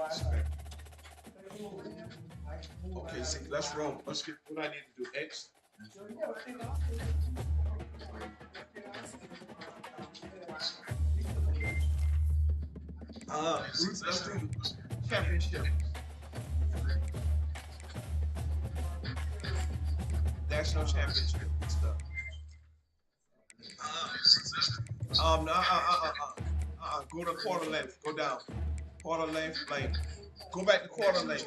Respect. Okay, see, let's roll. Let's get what I need to do. X. Let's do championship. National championship stuff. Go to quarter length. Go down. Quarter length, like, go back to quarter length.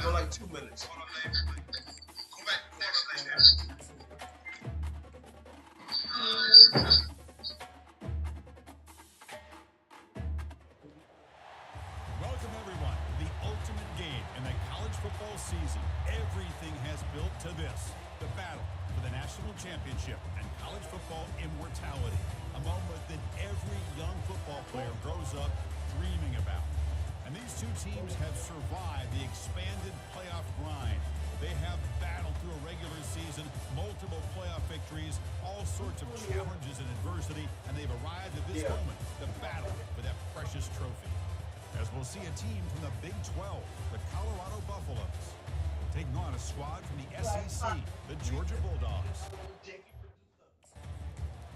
Go like 2 minutes. Go back to quarter length. Welcome everyone to the ultimate game in the college football season. Everything has built to this, the battle for the national championship and college football immortality. A moment that every young football player grows up dreaming about. And these two teams have survived the expanded playoff grind. They have battled through a regular season, multiple playoff victories, all sorts of challenges and adversity, and they've arrived at this moment, the battle for that precious trophy. As we'll see a team from the Big 12, the Colorado Buffaloes, taking on a squad from the SEC, the Georgia Bulldogs.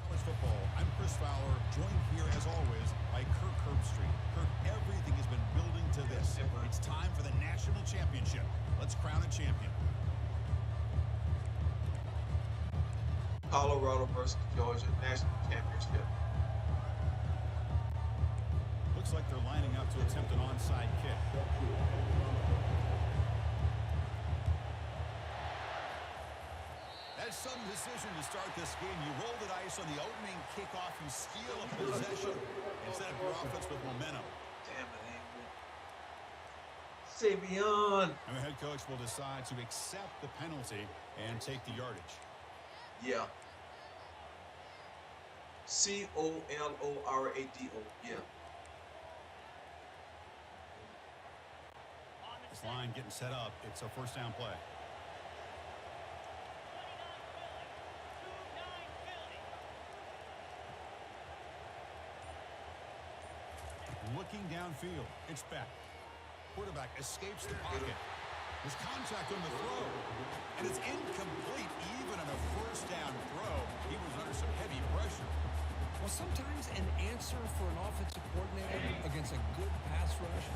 College football, I'm Chris Fowler, joined here as always by Kirk Herbstreit. Kirk, everything has been building to this. It's time for the national championship. Let's crown a champion. Colorado versus Georgia national championship. Looks like they're lining up to attempt an onside kick. That's some decision to start this game. You roll the dice on the opening kickoff. You steal a possession instead of your offense with momentum. Damn it, Savion. And the head coach will decide to accept the penalty and take the yardage. Yeah. COLORADO. Yeah. This line getting set up. It's a first down play. Looking downfield. It's back. Quarterback escapes the pocket. There's contact on the throw. And it's incomplete even on a first down throw. He was under some heavy pressure. Well, sometimes an answer for an offensive coordinator against a good pass rush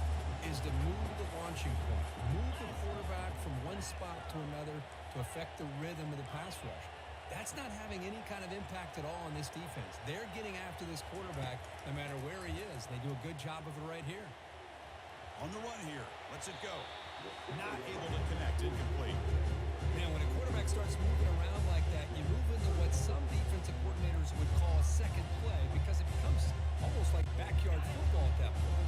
is to move the launching point. Move the quarterback from one spot to another to affect the rhythm of the pass rush. That's not having any kind of impact at all on this defense. They're getting after this quarterback no matter where he is. They do a good job of it right here. On the run here. Lets it go. Not able to connect. Incomplete. Man, when a quarterback starts moving around like that, you move into what some defensive coordinators would call a second play because it becomes almost like backyard football at that point.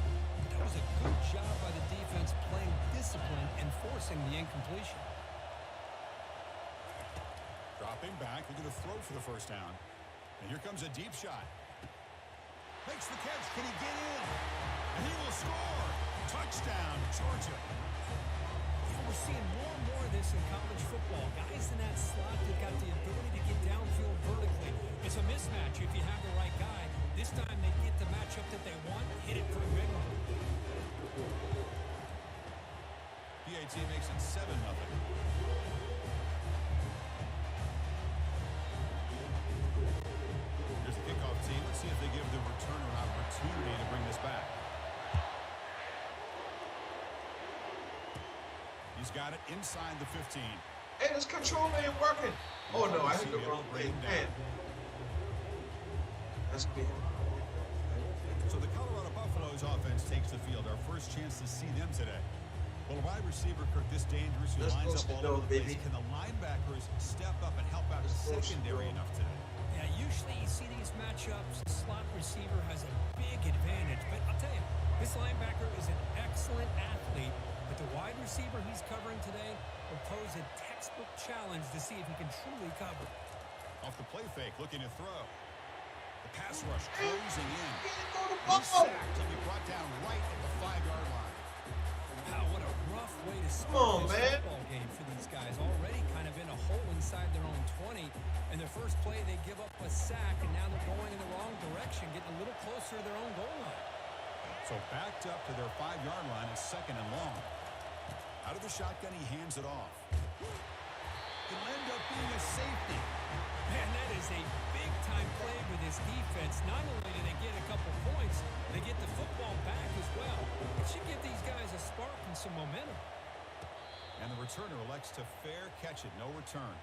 That was a good job by the defense playing discipline and forcing the incompletion. Dropping back, looking to throw for the first down. And here comes a deep shot. Makes the catch. Can he get in? And he will score. Touchdown, Georgia. Yeah, we're seeing more and more of this in college football. Guys in that slot that got the ability to get downfield vertically. It's a mismatch if you have the right guy. This time they get the matchup that they want, hit it for a big one. PAT makes it 7-0. Here's the kickoff team. Let's see if they give the returner an opportunity to bring this back. He's got it inside the 15. Hey, this control ain't working. Oh no, I hit the wrong thing. Man. That's big. So the Colorado Buffaloes offense takes the field. Our first chance to see them today. Well, a wide receiver, Kirk, this dangerous, who lines up all over the place. Can the linebackers step up and help out the secondary enough today? Yeah, usually you see these matchups, the slot receiver has a big advantage. But I'll tell you, this linebacker is an excellent athlete, but the wide receiver he's covering today will pose a textbook challenge to see if he can truly cover. Off the play fake, looking to throw. The pass rush closing in. He's sacked. He'll be brought down right at the 5-yard line. Wow, what a rough way to start this football game for these guys. Already kind of in a hole inside their own 20, and they're first play, they give up a sack, and now they're going in the wrong direction, getting a little closer to their own goal line. So backed up to their 5-yard line is 2nd and long. Out of the shotgun, he hands it off. It'll end up being a safety. Man, that is a big-time play with this defense. Not only do they get a couple points, they get the football back as well. It should give these guys a spark and some momentum. And the returner elects to fair catch it, no return.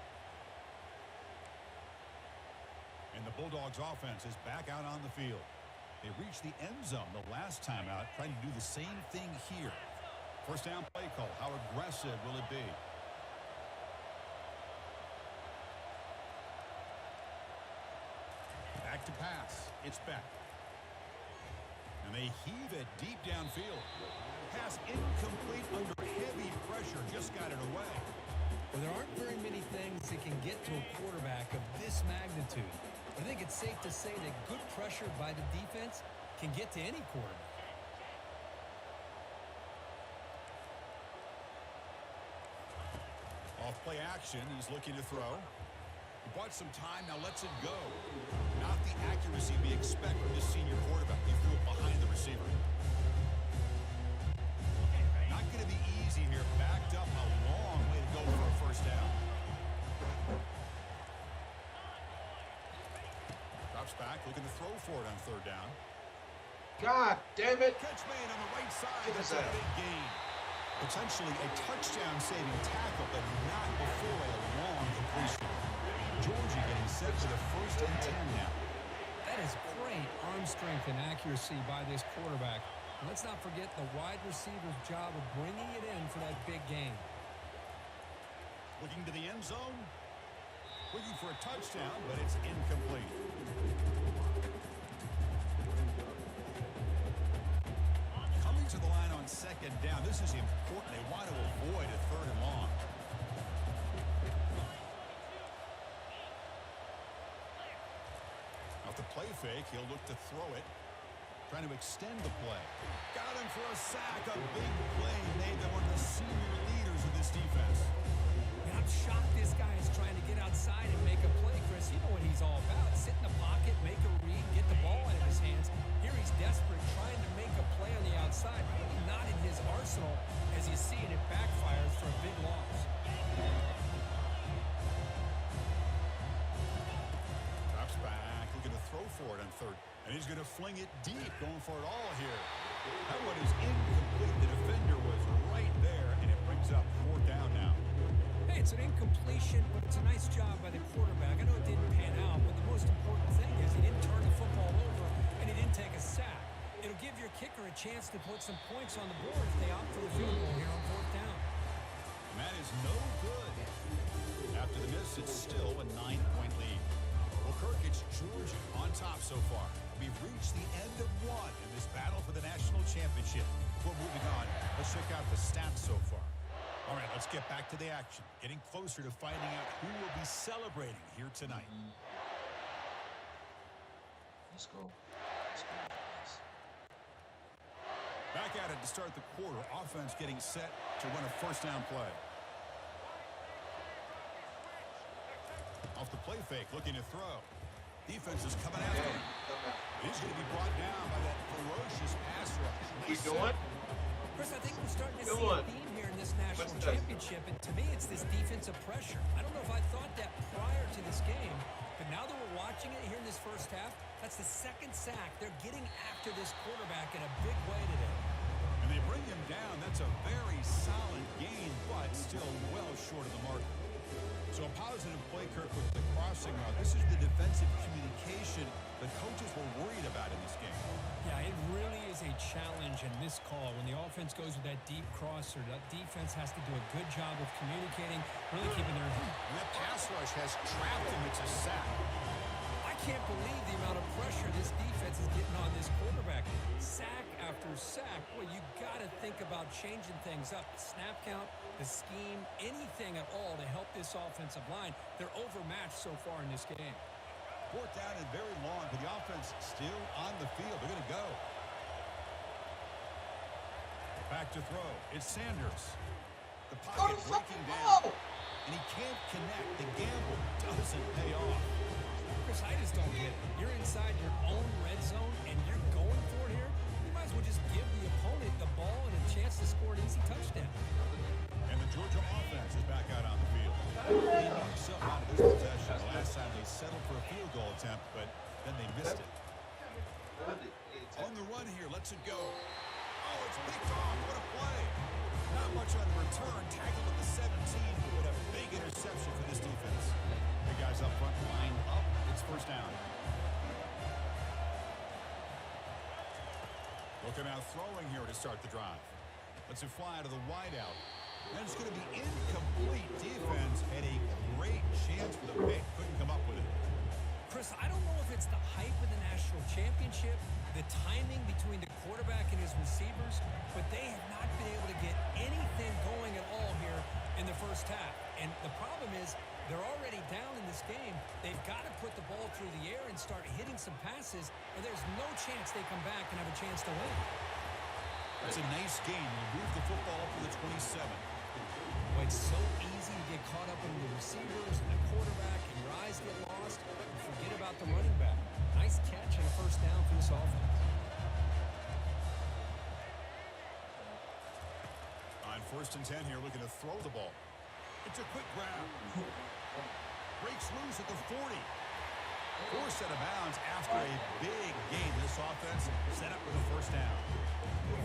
And the Bulldogs offense is back out on the field. They reached the end zone the last time out, trying to do the same thing here. First down play call. How aggressive will it be? Back to pass. It's Beck. And they heave it deep downfield. Pass incomplete under heavy pressure. Just got it away. Well, there aren't very many things that can get to a quarterback of this magnitude. But I think it's safe to say that good pressure by the defense can get to any quarterback. Off play action. He's looking to throw. He bought some time, now lets it go. Not the accuracy we expect from this senior quarterback. He threw it behind the receiver. Not going to be easy here. Backed up a long way to go for a first down. Drops back, looking to throw for it on 3rd down. God damn it. Catch made on the right side. Give us That's a that. big gain. Potentially a touchdown-saving tackle, but not before a long completion. Georgia getting set for the 1st and 10 now. That is great arm strength and accuracy by this quarterback. And let's not forget the wide receiver's job of bringing it in for that big game. Looking to the end zone. Looking for a touchdown, but it's incomplete. Coming to the line on 2nd down. This is important. They want to avoid a 3rd and long. Off the play fake, he'll look to throw it. Trying to extend the play. Got him for a sack. A big play made them one of the senior leaders of this defense. Yeah, I'm shocked this guy is trying to get outside and make a play, Chris. You know what he's all about. Sit in the pocket, make a read, get the ball out of his hands. Here he's desperate, trying to make a play on the outside. Really not in his arsenal. As you see it backfires for a big loss. Drops back, looking to throw for it on 3rd. And he's going to fling it deep, going for it all here. That one is incomplete. The defender was right there, and it brings up 4th down now. Hey, it's an incompletion, but it's a nice job by the quarterback. I know it didn't pan out, but the most important thing is he didn't turn the football over, and he didn't take a sack. It'll give your kicker a chance to put some points on the board if they opt for the field goal here on 4th down. And that is no good. After the miss, it's still a 9-point lead. Well, Kirk, it's Georgia on top so far. We've reached the end of one in this battle for the national championship. Before moving on, let's check out the stats so far. All right, let's get back to the action. Getting closer to finding out who will be celebrating here tonight. Let's go. Let's go. Back at it to start the quarter. Offense getting set to run a first down play. Off the play fake, looking to throw. Defense is coming after him. He's going to be brought down by that ferocious pass rush. We doing? Chris, I think we're starting to see a theme here in this national championship, and to me, it's this defensive pressure. I don't know if I thought that prior to this game, but now that we're watching it here in this first half, that's the 2nd sack. They're getting after this quarterback in a big way today. And they bring him down. That's a very solid gain, but still well short of the mark. So a positive play, Kirk, with the crossing route. This is the defensive communication the coaches were worried about in this game. Yeah, it really is a challenge in this call. When the offense goes with that deep crosser, that defense has to do a good job of communicating, really keeping their... And that pass rush has trapped him. It's a sack. I can't believe the amount of pressure this defense is getting on this quarterback. Sack after sack. Well, you got to think about changing things up. The snap count, the scheme, anything at all to help this offensive line. They're overmatched so far in this game. 4th down and very long, but the offense still on the field. They're going to go. Back to throw. It's Sanders. The pocket breaking down. And he can't connect. The gamble doesn't pay off. it. You're inside your own red zone, and you're going for it here. You might as well just give the opponent the ball and a chance to score an easy touchdown. And the Georgia offense is back out on the field. Leading themselves out of this possession. The last time they settled for a field goal attempt, but then they missed it. On the run here, lets it go. Oh, it's picked off. What a play. Not much on the return. Tackled at the 17, but a big interception for this defense. The guys up front line up. It's first down. Looking out throwing here to start the drive. Lets it fly out of the wideout. And it's going to be incomplete. Defense had a great chance for the pick. Couldn't come up with it. Chris, I don't know if it's the hype of the national championship, the timing between the quarterback and his receivers, but they have not been able to get anything going at all here in the first half. And the problem is they're already down in this game. They've got to put the ball through the air and start hitting some passes, or there's no chance they come back and have a chance to win. That's a nice game. They'll move the football up to the 27. Well, it's so easy to get caught up in the receivers and the quarterback, and your eyes get lost. You forget about the running back. Nice catch and a first down for this offense. On 1st and 10 here, looking to throw the ball. It's a quick grab. Breaks loose at the 40. Forced out of bounds after a big game. This offense set up with a first down.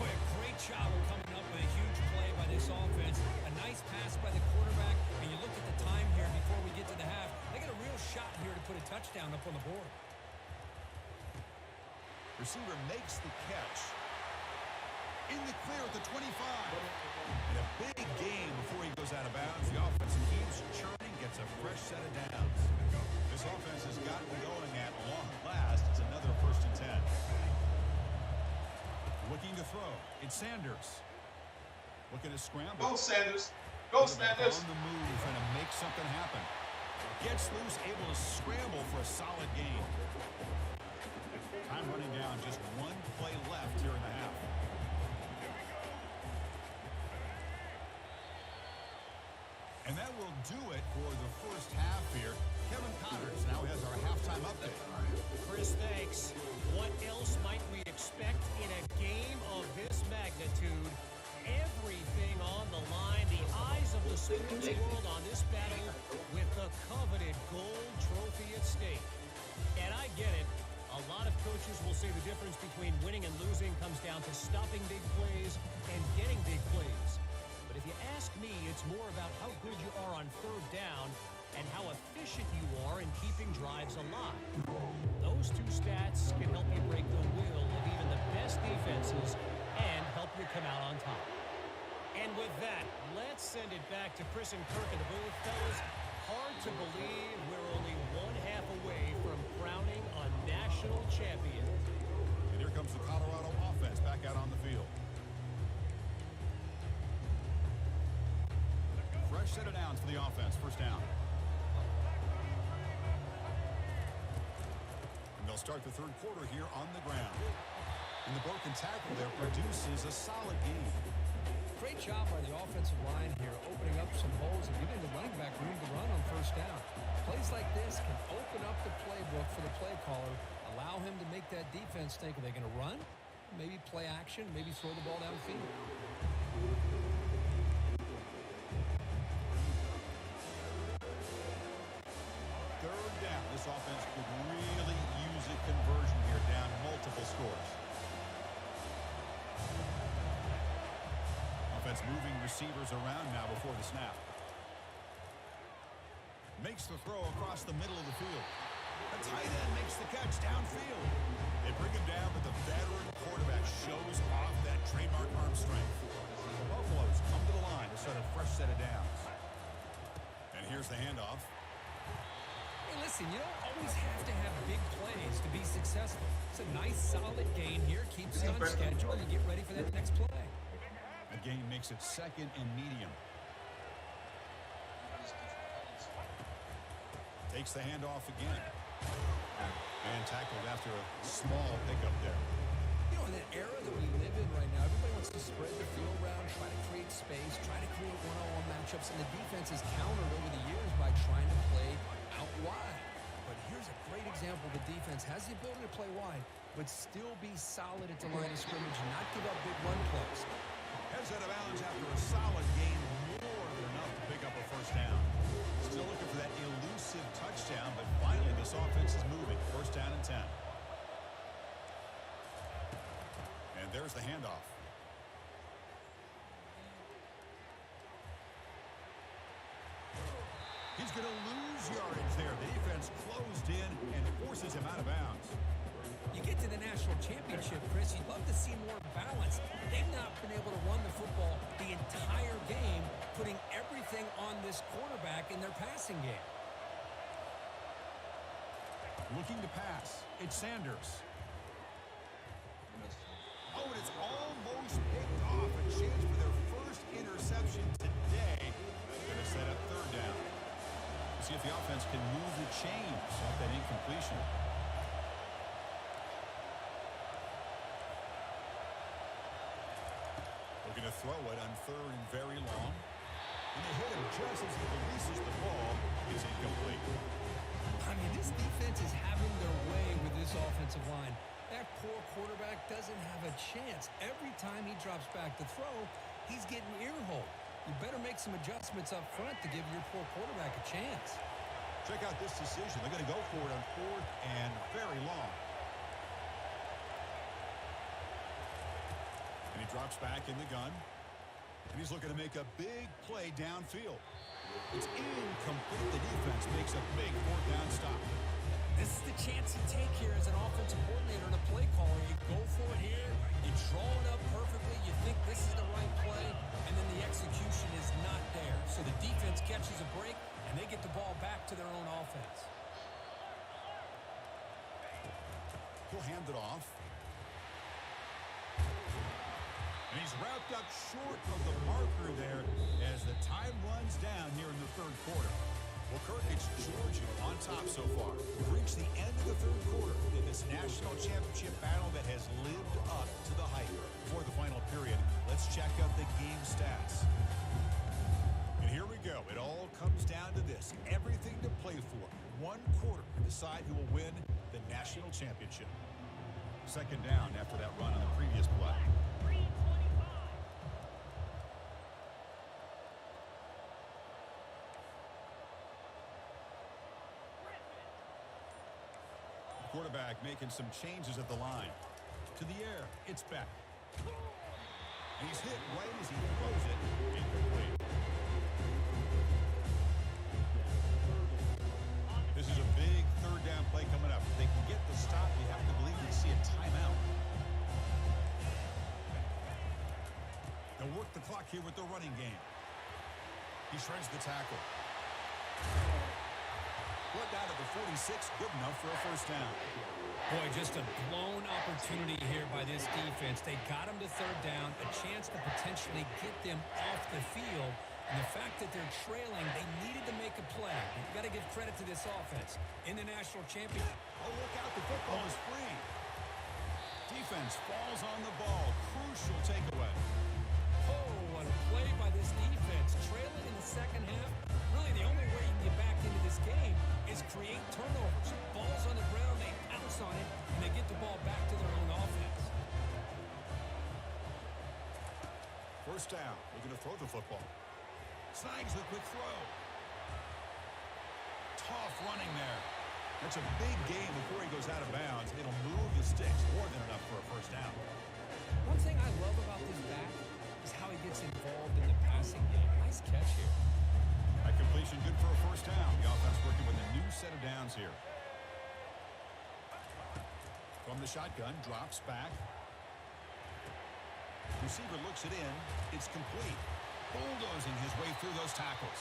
Boy, a great job of coming up with a huge play by this offense. A nice pass by the quarterback. And you look at the time here before we get to the half. They got a real shot here to put a touchdown up on the board. Receiver makes the catch. In the clear at the 25. And a big game before he goes out of bounds. The offense keeps churning, gets a fresh set of downs. This offense has gotten going at long last. It's another 1st and 10. Looking to throw. It's Sanders. Looking to scramble. Go, Sanders. Go, Sanders. On the move, trying to make something happen. Gets loose, able to scramble for a solid gain. Time running down, just one play left here in the half. And that will do it for the first half here. Kevin Connors now has our halftime update. Chris, thanks. What else might we expect in a game of this magnitude? Everything on the line. The eyes of the sports world on this battle with the coveted gold trophy at stake. And I get it. A lot of coaches will say the difference between winning and losing comes down to stopping big plays and getting big plays. But if you ask me, it's more about how good you are on 3rd down and how efficient you are in keeping drives alive. Those two stats can help you break the will of even the best defenses and help you come out on top. And with that, let's send it back to Chris and Kirk in the booth. Fellas, hard to believe we're only one half away from crowning a national champion. And here comes the Colorado offense back out on the field. Fresh set of downs for the offense. First down. And they'll start the 3rd quarter here on the ground. And the broken tackle there produces a solid game. Great job by the offensive line here, opening up some holes and giving the running back room to run on 1st down. Plays like this can open up the playbook for the play caller, allow him to make that defense think, are they going to run? Maybe play action, maybe throw the ball downfield. 3rd down. This offense could really use a conversion here, down multiple scores. Offense moving receivers around now before the snap. Makes the throw across the middle of the field. A tight end makes the catch downfield. They bring him down, but the veteran quarterback shows off that trademark arm strength. The Buffaloes come to the line to start a fresh set of downs. And here's the handoff. Hey, listen, you don't always have to have big plays to be successful. It's a nice, solid gain here. Keeps you on schedule and get ready for that next play. The gain makes it 2nd and medium. Takes the handoff again. And tackled after a small pickup there. You know, in that era that we live in right now, everybody wants to spread the field around, try to create space, try to create one-on-one matchups, and the defense has countered over the years by trying to play out wide. But here's a great example. The defense has the ability to play wide, but still be solid at the line of scrimmage and not give up big run plays. Heads out of bounds after a solid gain, more than enough to pick up a first down. Still looking for that elusive touchdown, but finally this offense is moving. First down and 10. And there's the handoff. He's going to lose yardage there. The defense closed in and forces him out of bounds. You get to the national championship, Chris, you'd love to see more balance. They've not been able to run the football the entire game, putting everything on this quarterback in their passing game. Looking to pass. It's Sanders. Oh, and it's almost picked off. A chance for their first interception today. Going to set up third down. See if the offense can move the chains off that incompletion. Looking to throw it on third and very long. And they hit him just as he releases the ball. It's incomplete. I mean, this defense is having their way with this offensive line. That poor quarterback doesn't have a chance. Every time he drops back to throw, he's getting ear-holed. You better make some adjustments up front to give your poor quarterback a chance. Check out this decision. They're going to go for it on fourth and very long. And he drops back in the gun. And he's looking to make a big play downfield. It's incomplete. The defense makes a big fourth down stop. This is the chance you take here as an offensive coordinator and a play caller. You go for it here. You draw it up perfectly. You think this is the right play, and then the execution is not there. So the defense catches a break, and they get the ball back to their own offense. He'll hand it off. And he's wrapped up short of the marker there as the time runs down here in the third quarter. Well, Kirk, it's Georgia on top so far. We've reached the end of the third quarter in this national championship battle that has lived up to the hype. Before the final period, let's check out the game stats. And here we go. It all comes down to this. Everything to play for. One quarter to decide who will win the national championship. Second down after that run on the previous play. Quarterback making some changes at the line. To the air, it's back. And he's hit right as he throws it. Incomplete. This is a big third down play coming up. If they can get the stop, you have to believe we see a timeout. They'll work the clock here with the running game. He shreds the tackle. Brought down to the 46, good enough for a first down. Boy, just a blown opportunity here by this defense. They got him to third down, a chance to potentially get them off the field. And the fact that they're trailing, they needed to make a play. You've got to give credit to this offense. In the national championship. Oh, look out, the football is free. Defense falls on the ball. Crucial takeaway. Oh, what a play by this defense. Trailing in the second half. Really, the only way you can get back into this game is create turnovers. Ball's on the ground, they pounce on it, and they get the ball back to their own offense. First down. Looking to throw the football. Snags the quick throw. Tough running there. That's a big gain before he goes out of bounds. It'll move the sticks more than enough for a first down. One thing I love about this back is how he gets involved in the passing game. Nice catch here. That completion good for a first down. The offense working with a new set of downs here. From the shotgun, drops back. Receiver looks it in. It's complete. Bulldozing his way through those tackles.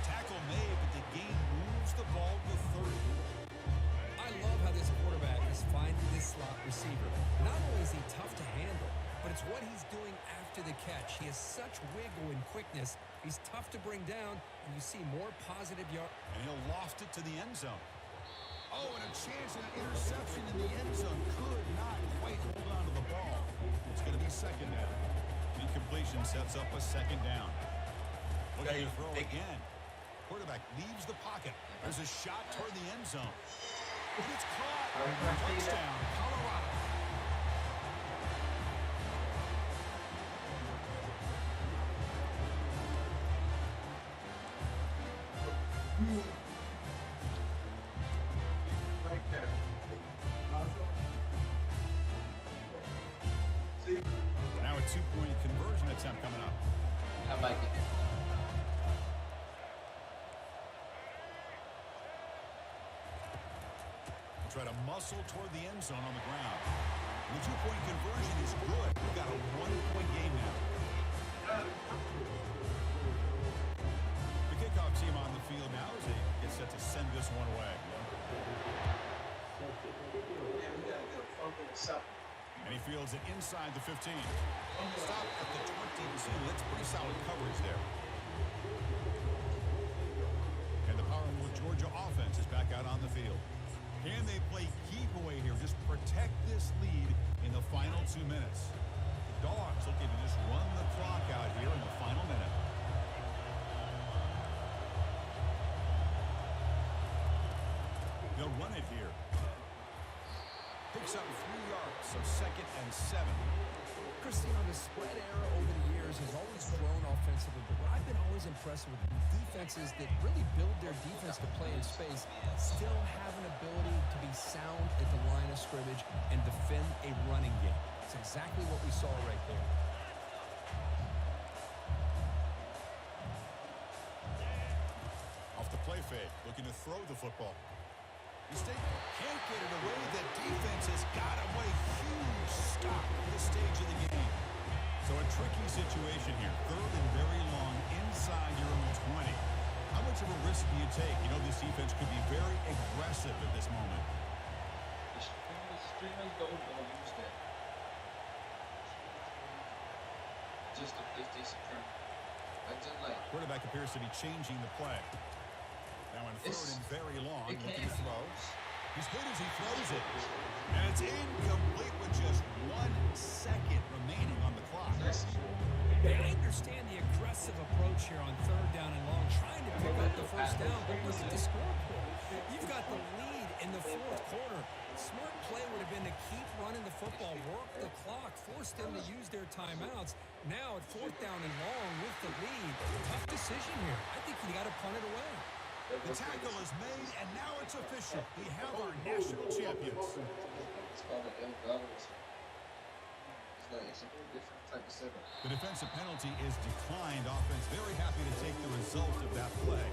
Tackle made, but the gain moves the ball to third. I love how this quarterback is finding this slot receiver. Not only is he tough to handle, but it's what he's doing after the catch. He has such wiggle and quickness. He's tough to bring down, and you see more positive yards. And he'll loft it to the end zone. Oh, and a chance at an interception in the end zone. Could not quite hold on to the ball. It's going to be second down. Incompletion sets up a second down. Looking to throw again. Quarterback leaves the pocket. There's a shot toward the end zone. It's caught. Touchdown, Colorado. Right there. See? Now a two-point conversion attempt coming up. I like it. Try to muscle toward the end zone on the ground. The two-point conversion is good. We've got a one-point game now. The kickoff team on the field now as they get set to send this one away. And he fields it inside the 15. Stop at the 22. That's pretty solid coverage there. And the powerful Georgia offense is back out on the field. Can they play keep away here? Just protect this lead in the final 2 minutes. The Dogs looking to just run the clock out here in the final minute. They'll run it here. Picks up 3 yards, so 2nd and 7. Christine, the spread era over the years has always grown offensively, but what I've been always impressed with defenses that really build their defense to play in space still have an ability to be sound at the line of scrimmage and defend a running game. It's exactly what we saw right there. Off the play fake, looking to throw the football. The State can't get it away. The defense has got away. Huge stop at this stage of the game. So a tricky situation here. 3rd and very long inside your own 20. How much of a risk do you take? You know this defense could be very aggressive at this moment. The streamers don't use that. Just if they supreme. I just like. Quarterback appears to be changing the play. Now on 3rd and very long, looking to throw. He's hit as he throws it. And it's incomplete with just 1 second remaining on the clock. I understand the aggressive approach here on 3rd down and long, trying to pick up the first down, but look at the scoreboard. You've got the lead in the 4th quarter. Smart play would have been to keep running the football, work the clock, force them to use their timeouts. Now at 4th down and long with the lead, tough decision here. I think you got to punt it away. The tackle is made, and now it's official. We have our national champions. It's called an El. It's a different type of setup. The defensive penalty is declined. Offense very happy to take the result of that play.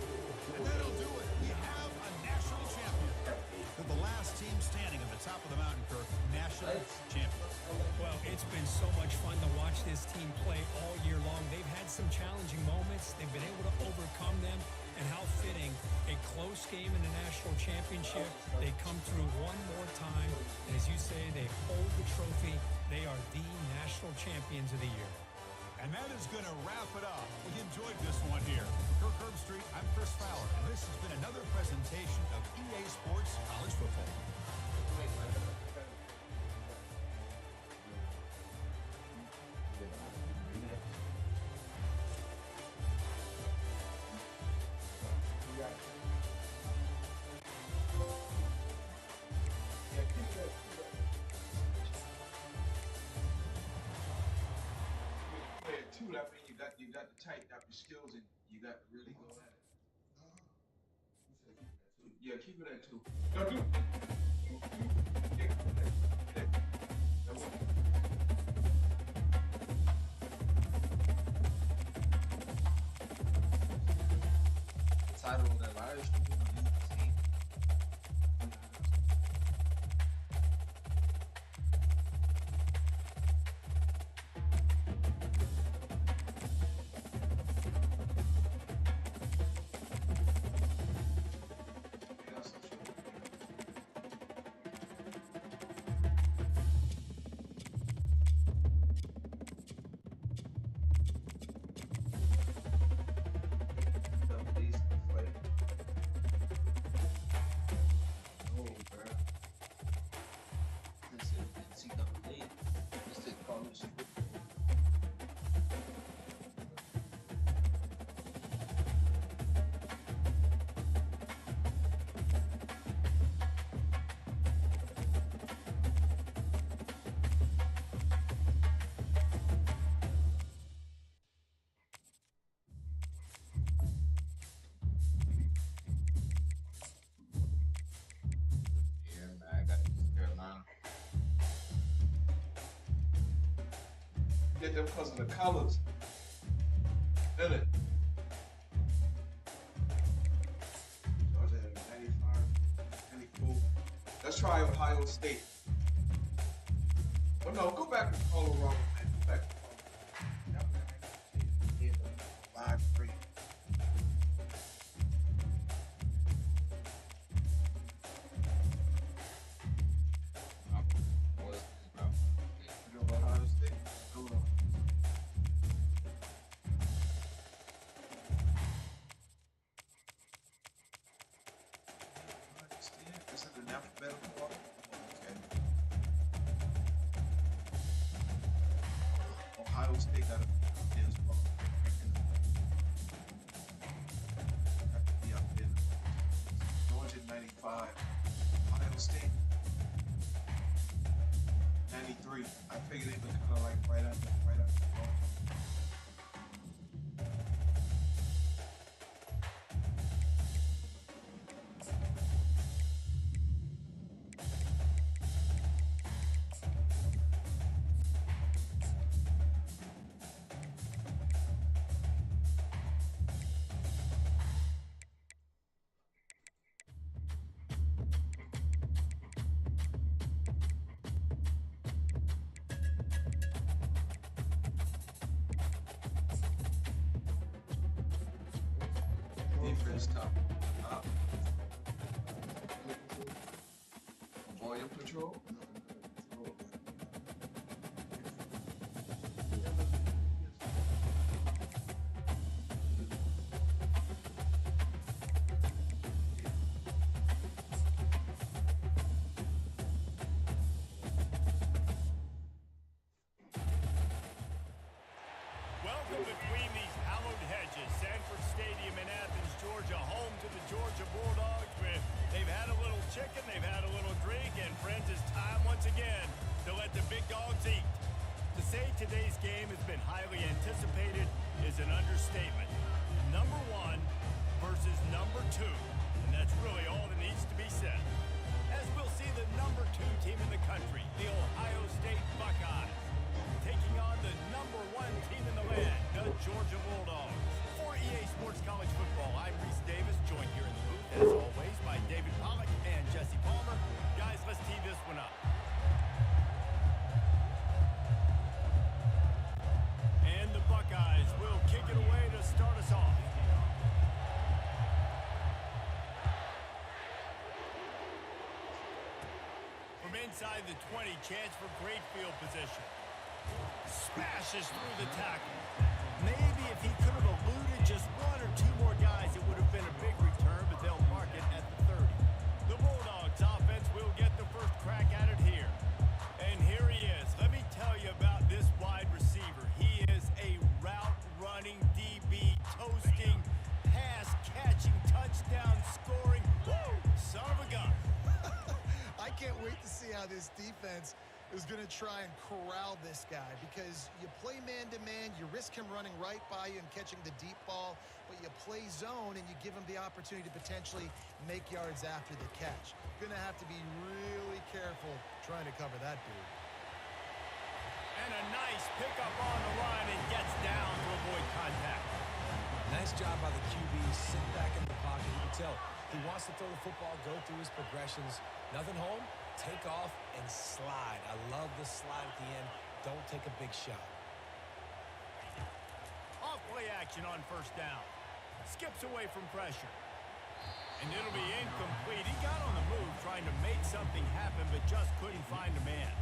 And that'll do it. We have a national champion. They're the last team standing at the top of the mountain, Kirk. National champions. Well, it's been so much fun to watch this team play all year long. They've had some challenging moments. They've been able to overcome them. And how fitting, a close game in the national championship. They come through one more time. And as you say, they hold the trophy. They are the national champions of the year. And that is going to wrap it up. We enjoyed this one here. Kirk Herbstreit, I'm Chris Fowler. And this has been another presentation of EA Sports College Football. That means you got to tighten up your skills and you got to really go at it. Yeah, keep it at 2. No, do. Title of that live stream on YouTube. These play. Get them because of the colors. In it. Georgia had 95, 94. Let's try Ohio State. Oh no, go back to Colorado, man. Go back to Colorado. 5-3. Ohio State. Go on. This is an alphabetical order. Okay. Ohio State got to be as well. Have to be up there. Georgia 95. Ohio State 93. I figured they were kind of like right up. Defense top. Volume control. Welcome between these hallowed hedges. Sanford Stadium in Athens, Georgia, home to the Georgia Bulldogs. They've had a little chicken, they've had a little drink, and friends, it's time once again to let the big dogs eat. To say today's game has been highly anticipated is an understatement. Number 1 versus number 2, and that's really all that needs to be said. As we'll see the number 2 team in the country, the Ohio State Buckeyes, taking on the number 1 team in the land, the Georgia Bulldogs. For EA Sports College Football, I'm Reese Davis, joined here in the booth, as always, by David Pollack and Jesse Palmer. Guys, let's tee this one up. And the Buckeyes will kick it away to start us off. From inside the 20, chance for great field position. Smashes through the tackle. Maybe if he could have eluded just 1 or 2 more guys, it would have been a big return, but they'll mark it at the 30. The Bulldogs offense will get the first crack at it here. And here he is. Let me tell you about this wide receiver. He is a route-running DB, toasting, pass-catching, touchdown-scoring. Woo! Son of a gun. I can't wait to see how this defense is going to try and corral this guy, because you play man-to-man, you risk him running right by you and catching the deep ball, but you play zone and you give him the opportunity to potentially make yards after the catch. Going to have to be really careful trying to cover that dude. And a nice pickup on the line and gets down to avoid contact. Nice job by the QB. Sit back in the pocket. You can tell he wants to throw the football, go through his progressions. Nothing home, take off and slide. I love the slide at the end. Don't take a big shot. Off play action on first down. Skips away from pressure. And it'll be incomplete. He got on the move trying to make something happen, but just couldn't find a man.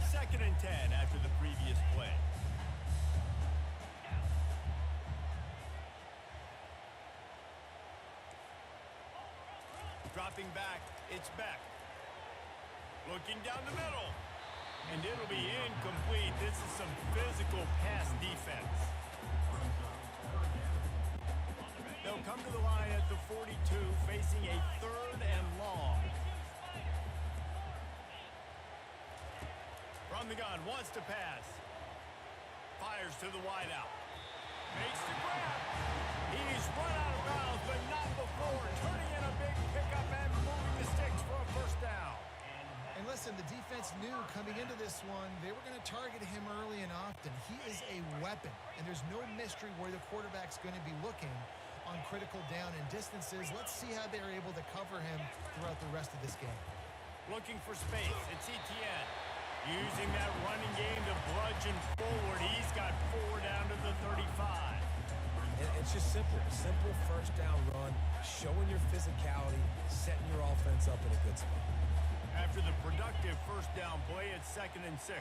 2nd and 10 after the previous play. Dropping back, it's Beck. Looking down the middle. And it'll be incomplete. This is some physical pass defense. They'll come to the line at the 42, facing a 3rd and long. From the gun, wants to pass. Fires to the wideout. Makes the grab. He's run out of bounds, but not before. Turning in a big pickup and moving the sticks for a first down. And listen, the defense defense knew coming into this one, they were going to target him early and often. He is a weapon, and there's no mystery where the quarterback's going to be looking on critical down and distances. Let's see how they're able to cover him throughout the rest of this game. Looking for space. It's Etienne. Using that running game to bludgeon forward. He's got 4 down to the 35. And it's just simple. Simple first down run, showing your physicality, setting your offense up in a good spot. After the productive first down play, it's 2nd and 6.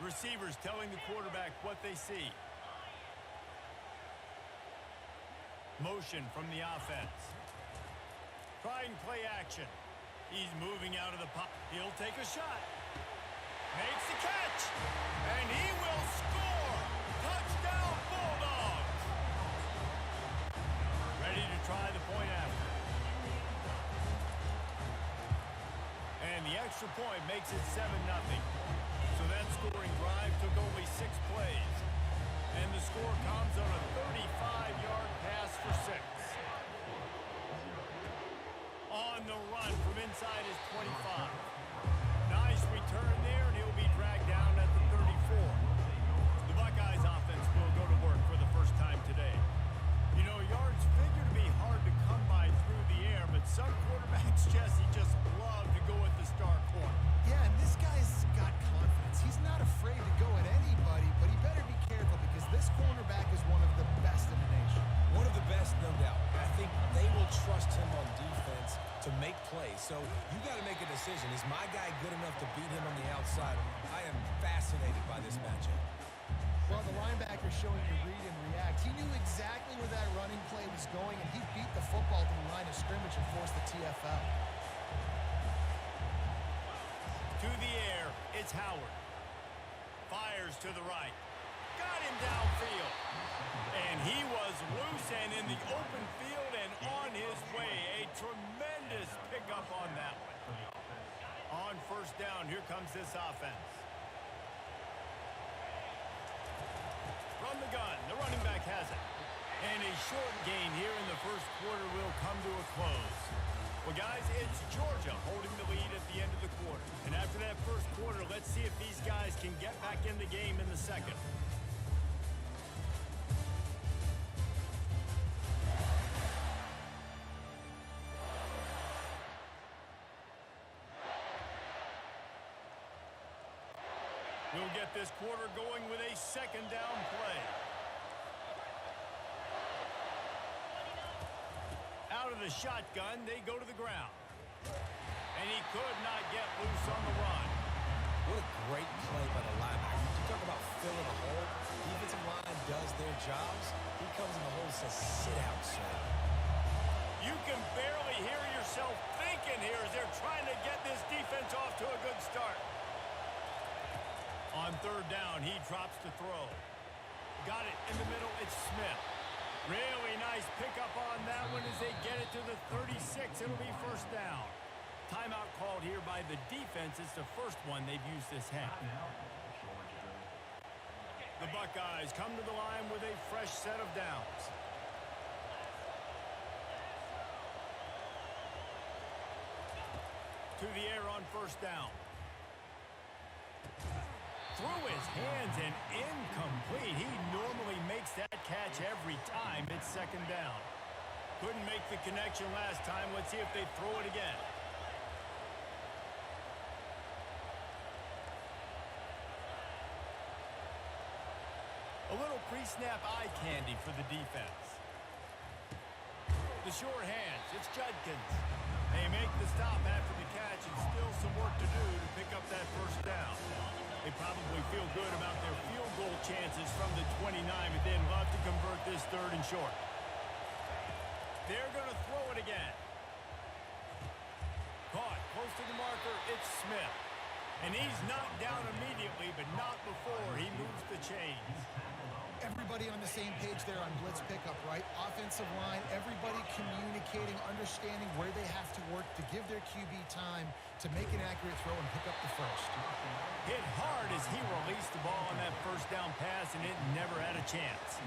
Receivers telling the quarterback what they see. Motion from the offense. Try and play action. He's moving out of the pocket. He'll take a shot. Makes the catch. And he will score. Touchdown, Bulldogs. Ready to try the point after. And the extra point makes it 7-0. So that scoring drive took only 6 plays. And the score comes on a 35-yard pass for 6. On the run from inside his 25. Nice return there, and he'll be dragged down at the 34. The Buckeyes offense will go to work for the first time today. You know, yards figure to be hard to come by through the air, but some quarterbacks, Jesse, just love to go at the star corner. Yeah, and this guy's got confidence. He's not afraid to go at anybody, but he better be careful because this cornerback is one of the best in the nation. One of the best, no doubt. I think they will trust him on defense to make plays. So you got to make a decision. Is my guy good enough to beat him on the outside? I am fascinated by this matchup. Well, the linebacker showing you read and react. He knew exactly where that running play was going, and he beat the football to the line of scrimmage and forced the TFL. To the air, it's Howard. Fires to the right. Got him downfield. And he was loose and in the open field and on his way. A tremendous pickup on that one. On first down, here comes this offense. From the gun, the running back has it. And a short gain here in the first quarter will come to a close. Well, guys, it's Georgia holding the lead at the end of the quarter. And after that first quarter, let's see if these guys can get back in the game in the second. We'll get this quarter going with a second down play. Out of the shotgun, they go to the ground. And he could not get loose on the run. What a great play by the linebacker. You talk about filling a hole. Defensive line does their jobs. He comes in the hole and says, sit out, sir. You can barely hear yourself thinking here as they're trying to get this defense off to a good start. On third down, he drops to throw. Got it in the middle, it's Smith. Really nice pickup on that one as they get it to the 36. It'll be first down. Timeout called here by the defense. It's the first one they've used this half. The Buckeyes come to the line with a fresh set of downs. To the air on first down. Through his hands and incomplete. He normally makes that catch every time. It's second down. Couldn't make the connection last time. Let's see if they throw it again. A little pre-snap eye candy for the defense. The short hands. It's Judkins. They make the stop after the catch and still some work to do to pick up that first down. They probably feel good about their field goal chances from the 29, but they'd love to convert this third and short. They're going to throw it again. Caught close to the marker, it's Smith. And he's knocked down immediately, but not before he moves the chains. Everybody on the same page there on blitz pickup, right? Offensive line, everybody communicating, understanding where they have to work to give their QB time to make an accurate throw and pick up the first. Hit hard as he released the ball on that first down pass, and it never had a chance.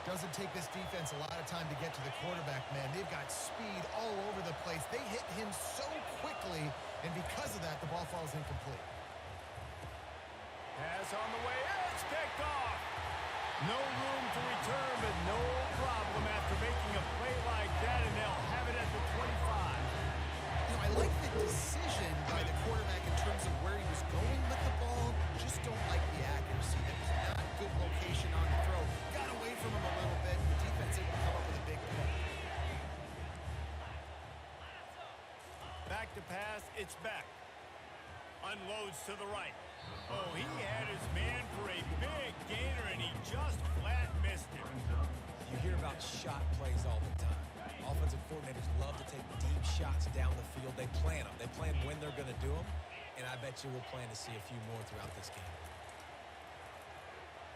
Doesn't take this defense a lot of time to get to the quarterback, man. They've got speed all over the place. They hit him so quickly, and because of that, the ball ball falls incomplete. Pass on the way. It's picked off. No room to return, but no problem after making a play like that, and they'll have it at the 25. You know, I like the decision by the quarterback in terms of where he was going with the ball. Just don't like the accuracy. That was not good location on the throw. Got away from him a little bit. The defense able to come up with a big play. Back to pass. It's back. Unloads to the right. Oh, he had his man for a big gainer, and he just flat missed him. You hear about shot plays all the time. Offensive coordinators love to take deep shots down the field. They plan them. They plan when they're going to do them, and I bet you we'll plan to see a few more throughout this game.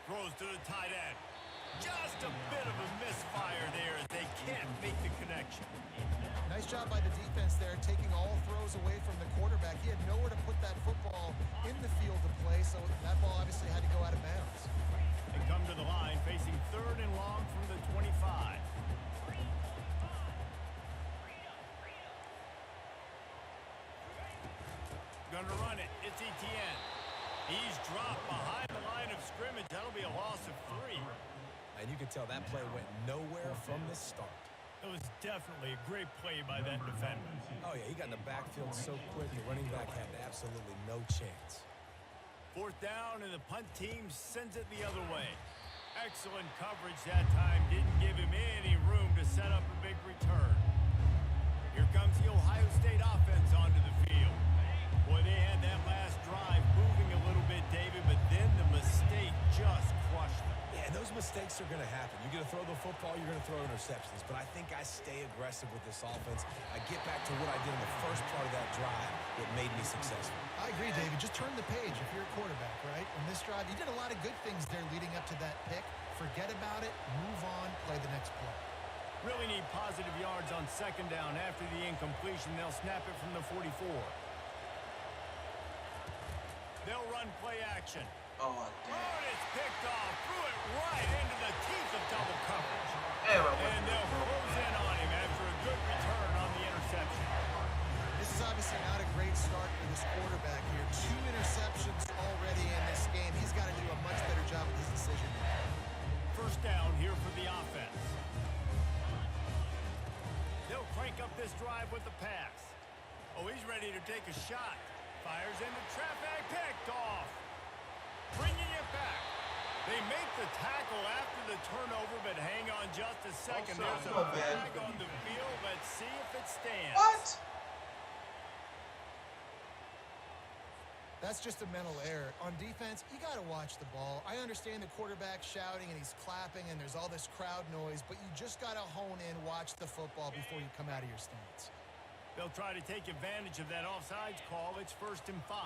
Throws to the tight end. Just a bit of a misfire there as they can't make the connection. Nice job by the defense there, taking all throws away from the quarterback. He had nowhere to put that football in the field to play, so that ball obviously had to go out of bounds. They come to the line facing 3rd and long from the 25. Gonna run it. It's Etienne. He's dropped behind the line of scrimmage. That'll be a loss of 3. And you can tell that play went nowhere from the start. It was definitely a great play by that defender. Oh, yeah, he got in the backfield so quick, the running back had absolutely no chance. 4th down, and the punt team sends it the other way. Excellent coverage that time. Didn't give him any room to set up a big return. Here comes the Ohio State offense onto the field. Boy, they had that last drive moving a little bit, David, but then the mistake just crushed them. Yeah, those mistakes are going to happen. You're going to throw the football, you're going to throw interceptions. But I think I stay aggressive with this offense. I get back to what I did in the first part of that drive that made me successful. I agree, David. Just turn the page if you're a quarterback, right? In this drive, you did a lot of good things there leading up to that pick. Forget about it, move on, play the next play. Really need positive yards on 2nd down. After the incompletion, they'll snap it from the 44. They'll run play action. Oh, Oh, and it's picked off. Threw it right into the teeth of double coverage. damn. And they'll close in on him after a good return on the interception. This is obviously not a great start for this quarterback here. 2 interceptions already in this game. He's got to do a much better job with his decision. 1st down here for the offense. They'll crank up this drive with the pass. Oh, he's ready to take a shot. Fires into traffic, picked off. Bringing it back. They make the tackle after the turnover, but hang on just a second. There's a flag on the field. Let's see if it stands. What? That's just a mental error. On defense, you got to watch the ball. I understand the quarterback shouting and he's clapping and there's all this crowd noise, but you just got to hone in, watch the football before you come out of your stance. They'll try to take advantage of that offsides call. It's 1st and 5.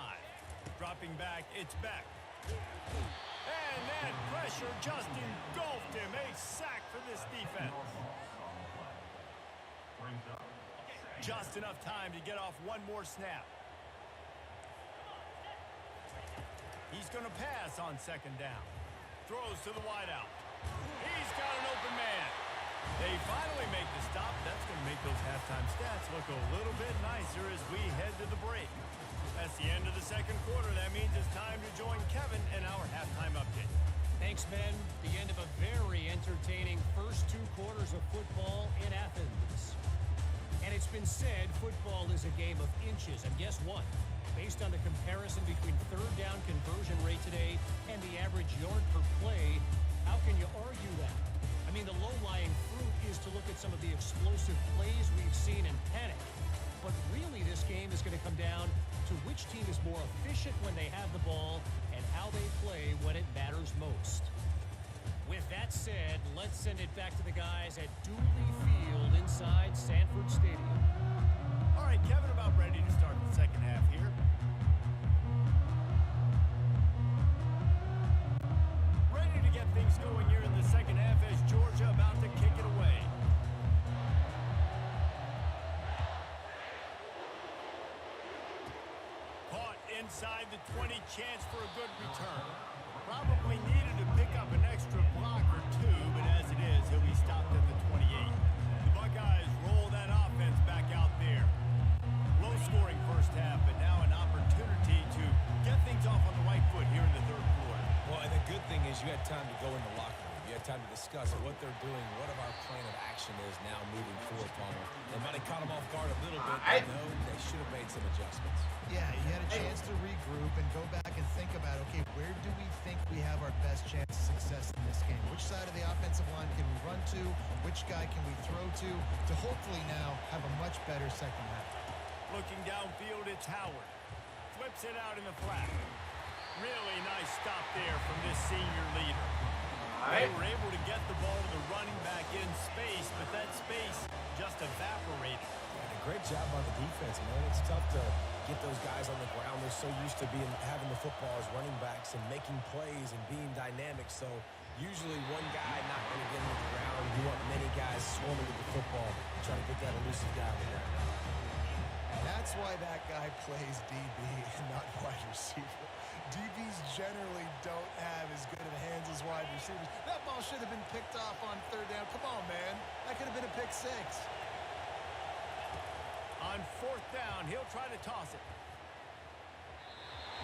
Dropping back, it's back. And that pressure just engulfed him. A sack for this defense. Just enough time to get off one more snap. He's going to pass on 2nd down. Throws to the wideout. He's got an open man. They finally make the stop. That's going to make those halftime stats look a little bit nicer as we head to the break. That's the end of the 2nd quarter. That means it's time to join Kevin in our halftime update. Thanks, Ben. The end of a very entertaining first 2 quarters of football in Athens. And it's been said football is a game of inches. And guess what? Based on the comparison between 3rd down conversion rate today and the average yard per play, how can you argue that? I mean, the low-lying fruit is to look at some of the explosive plays we've seen and panic. But really, this game is going to come down to which team is more efficient when they have the ball and how they play when it matters most. With that said, let's send it back to the guys at Dooley Field inside Sanford Stadium. All right, Kevin, about ready to start the 2nd half here. Ready to get things going here in the 2nd half as Georgia about to kick it away. Caught inside the 20, chance for a good return. Probably needed to pick up an extra block or 2, but as it is, he'll be stopped at the 28. The Buckeyes roll that offense back out there. Low-scoring 1st half, but now an opportunity thing is you had time to go in the locker room. You had time to discuss what they're doing, what of our plan of action is now moving forward, Palmer. They might have caught them off guard a little bit. I know they should have made some adjustments. Yeah, you had a chance to regroup and go back and think about, okay, where do we think we have our best chance of success in this game? Which side of the offensive line can we run to? Which guy can we throw to hopefully now have a much better second half? Looking downfield, it's Howard. Flips it out in the flat. Really nice stop there from this senior leader. They were able to get the ball to the running back in space, but that space just evaporated. And a great job on the defense, man. It's tough to get those guys on the ground. They're so used to having the football as running backs and making plays and being dynamic. So usually one guy not going to get into the ground. You want many guys swarming with the football, trying to get that elusive guy on the ground. That's why that guy plays DB and not wide receiver. DBs generally don't have as good of hands as wide receivers. That ball should have been picked off on third down. Come on, man. That could have been a pick six. On fourth down, he'll try to toss it.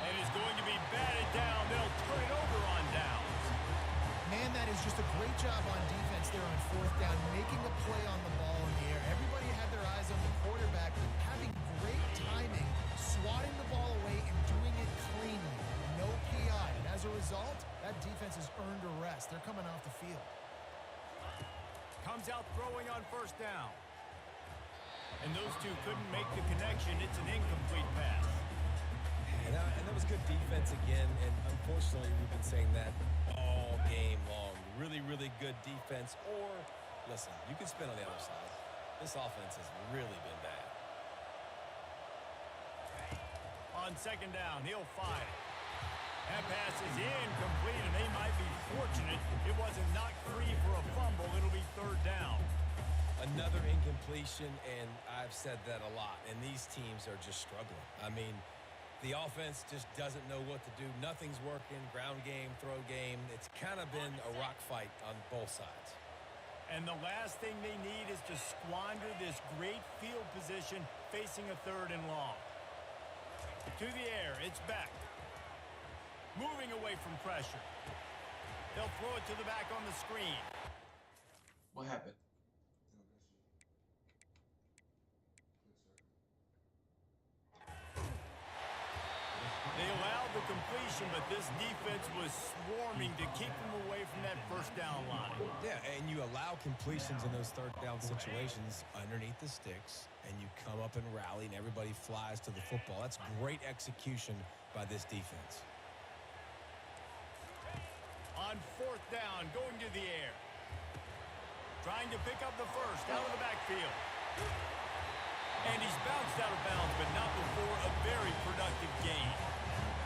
And it's going to be batted down. They'll turn it over on downs. Man, that is just a great job on defense there on fourth down, making a play on the ball in the air. Everybody had their eyes on the quarterback, having great timing, swatting the ball away and doing it cleanly. No PI. And as a result, that defense has earned a rest. They're coming off the field. Comes out throwing on first down. And those two couldn't make the connection. It's an incomplete pass. And that was good defense again. And unfortunately, we've been saying that all game long. Really, really good defense. Or, listen, you can spin on the other side. This offense has really been bad. On second down, he'll fire. That pass is incomplete, and they might be fortunate it wasn't knocked free for a fumble. It'll be third down. Another incompletion, and I've said that a lot, and these teams are just struggling. I mean, the offense just doesn't know what to do. Nothing's working. Ground game, throw game. It's kind of been a rock fight on both sides. And the last thing they need is to squander this great field position facing a third and long. To the air, it's back. Moving away from pressure. They'll throw it to the back on the screen. What happened? They allowed the completion, but this defense was swarming to keep them away from that first down line. Yeah, and you allow completions in those third down situations underneath the sticks, and you come up and rally, and everybody flies to the football. That's great execution by this defense. On fourth down, going to the air. Trying to pick up the first out of the backfield. And he's bounced out of bounds, but not before a very productive gain.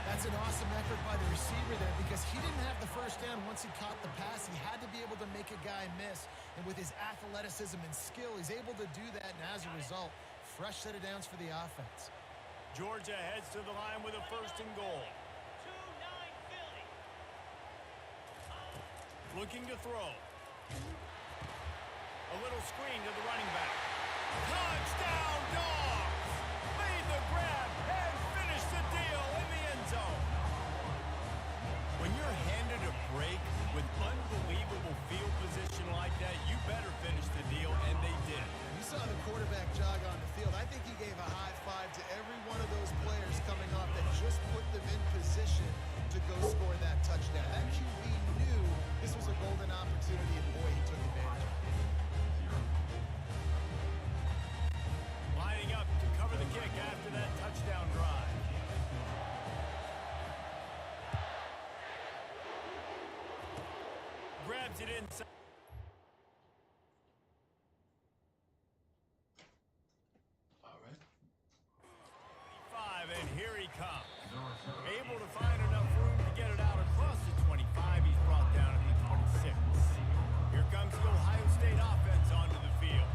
That's an awesome effort by the receiver there because he didn't have the first down once he caught the pass. He had to be able to make a guy miss. And with his athleticism and skill, he's able to do that. And as a result, fresh set of downs for the offense. Georgia heads to the line with a first and goal. Looking to throw. A little screen to the running back. Touchdown, Dogs! Made the grab and finished the deal in the end zone. When you're handed a break with unbelievable field position like that, you better finish the deal, and they did. You saw the quarterback jog on the field. I think he gave a high five to every one of those players coming off that just put them in position to go score that touchdown. That QB knew this was a golden opportunity, and boy, he took advantage of it. Lining up to cover the kick after that touchdown drive. Grabs it inside. All right. 5, and here he comes. Able to find enough room to get it out across the 25. He's brought down at the 26. Here comes the Ohio State offense onto the field.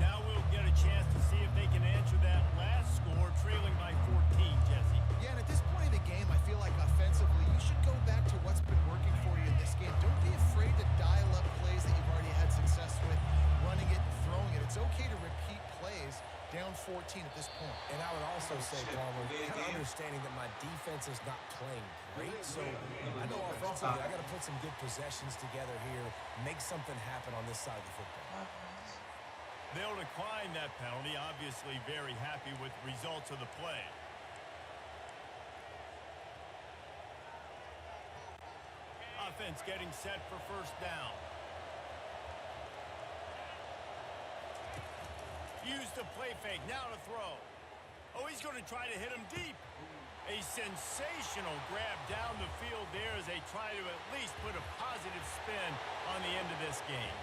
Now we'll get a chance to see if they can answer that last score, trailing by 14, Jesse. Yeah, and at this point in the game, I feel like offensively, you should go back to what's been working for you in this game. Don't be afraid to dial up plays that you've already had success with, running it and throwing it. It's okay to repeat plays down 14 13 at this point. And I would also say, Palmer, kind of understanding that my defense is not playing great, so I know offensively I got to put some good possessions together here, make something happen on this side of the football. They'll decline that penalty, obviously very happy with the results of the play. Offense getting set for first down. Use the play fake, now to throw. Oh, he's going to try to hit him deep. A sensational grab down the field there as they try to at least put a positive spin on the end of this game.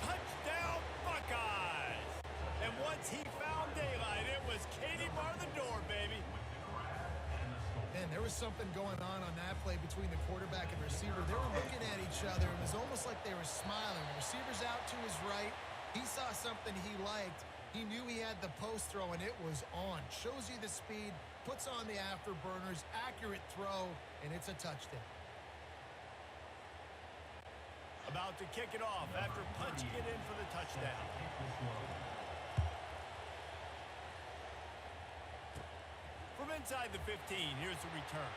Touchdown, Buckeyes! And once he found daylight, it was Katie bar the door, baby. Man, there was something going on that play between the quarterback and receiver. They were looking at each other. It was almost like they were smiling. The receiver's out to his right. He saw something he liked. He knew he had the post throw, and it was on. Shows you the speed, puts on the afterburners, accurate throw, and it's a touchdown. About to kick it off after punching it in for the touchdown. From inside the 15, here's the return.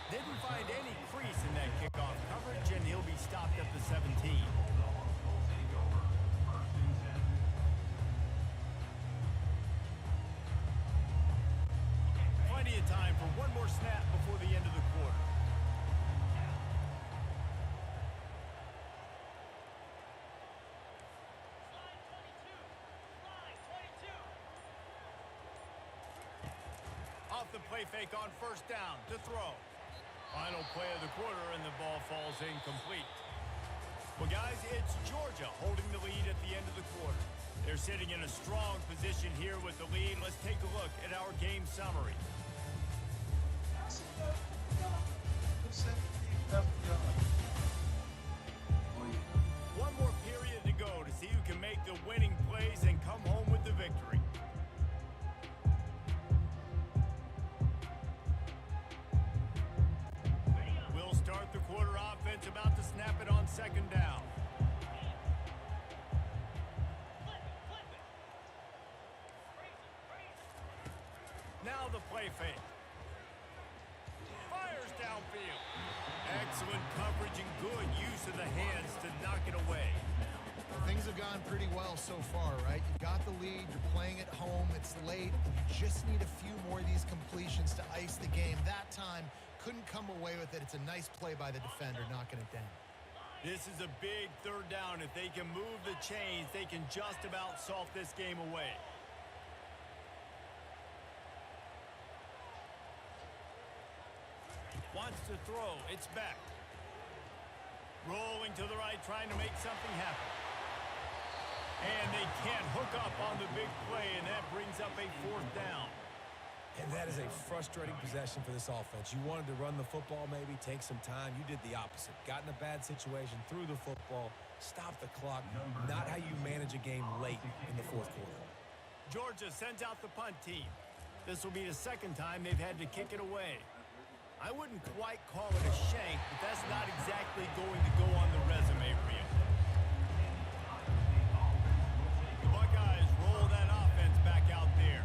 Didn't find any crease in that kickoff coverage, and he'll be stopped at the 17. Plenty of time for one more snap before the end of the quarter. Off the play fake on first down to throw. Final play of the quarter, and the ball falls incomplete. Well, guys, it's Georgia holding the lead at the end of the quarter. They're sitting in a strong position here with the lead. Let's take a look at our game summary. One more period to go to see who can make the winning plays and come home with the victory. We'll start the quarter offense, about to snap it on second down. Now the play fake. Fires downfield. Excellent coverage and good use of the hands to knock it away. Things have gone pretty well so far, right? You got the lead, you're playing at home, it's late, and you just need a few more of these completions to ice the game. That time, couldn't come away with it. It's a nice play by the defender, knocking it down. This is a big third down. If they can move the chains, they can just about solve this game away. Wants to throw. It's back. Rolling to the right, trying to make something happen. And they can't hook up on the big play, and that brings up a fourth down. And that is a frustrating possession for this offense. You wanted to run the football, maybe take some time. You did the opposite. Got in a bad situation, threw the football, stopped the clock. Not how you manage a game late in the fourth quarter. Georgia sends out the punt team. This will be the second time they've had to kick it away. I wouldn't quite call it a shank, but that's not exactly going to go on the resume reel. The Buckeyes roll that offense back out there.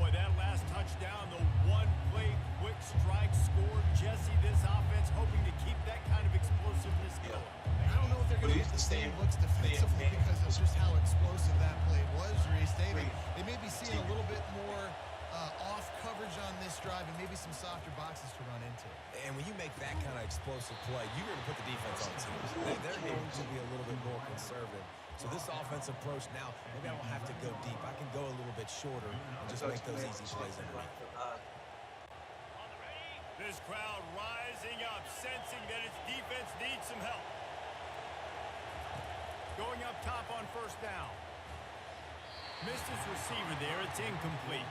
Boy, that last touchdown, the one-play quick strike scored. Jesse, this offense hoping to keep that kind of explosiveness going. I don't know if they're going to get the same looks defensively because of just how explosive that play was, Reese. They may be seeing a little bit more off coverage on this drive and maybe some softer boxes to run into. And when you make that kind of explosive play, you're going to put the defense on its heels. They're going to be a little bit more conservative. So this offensive approach now, maybe I don't have to go deep. I can go a little bit shorter and just make those easy plays underneath. This crowd rising up, sensing that its defense needs some help. Going up top on first down. Missed his receiver there. It's incomplete.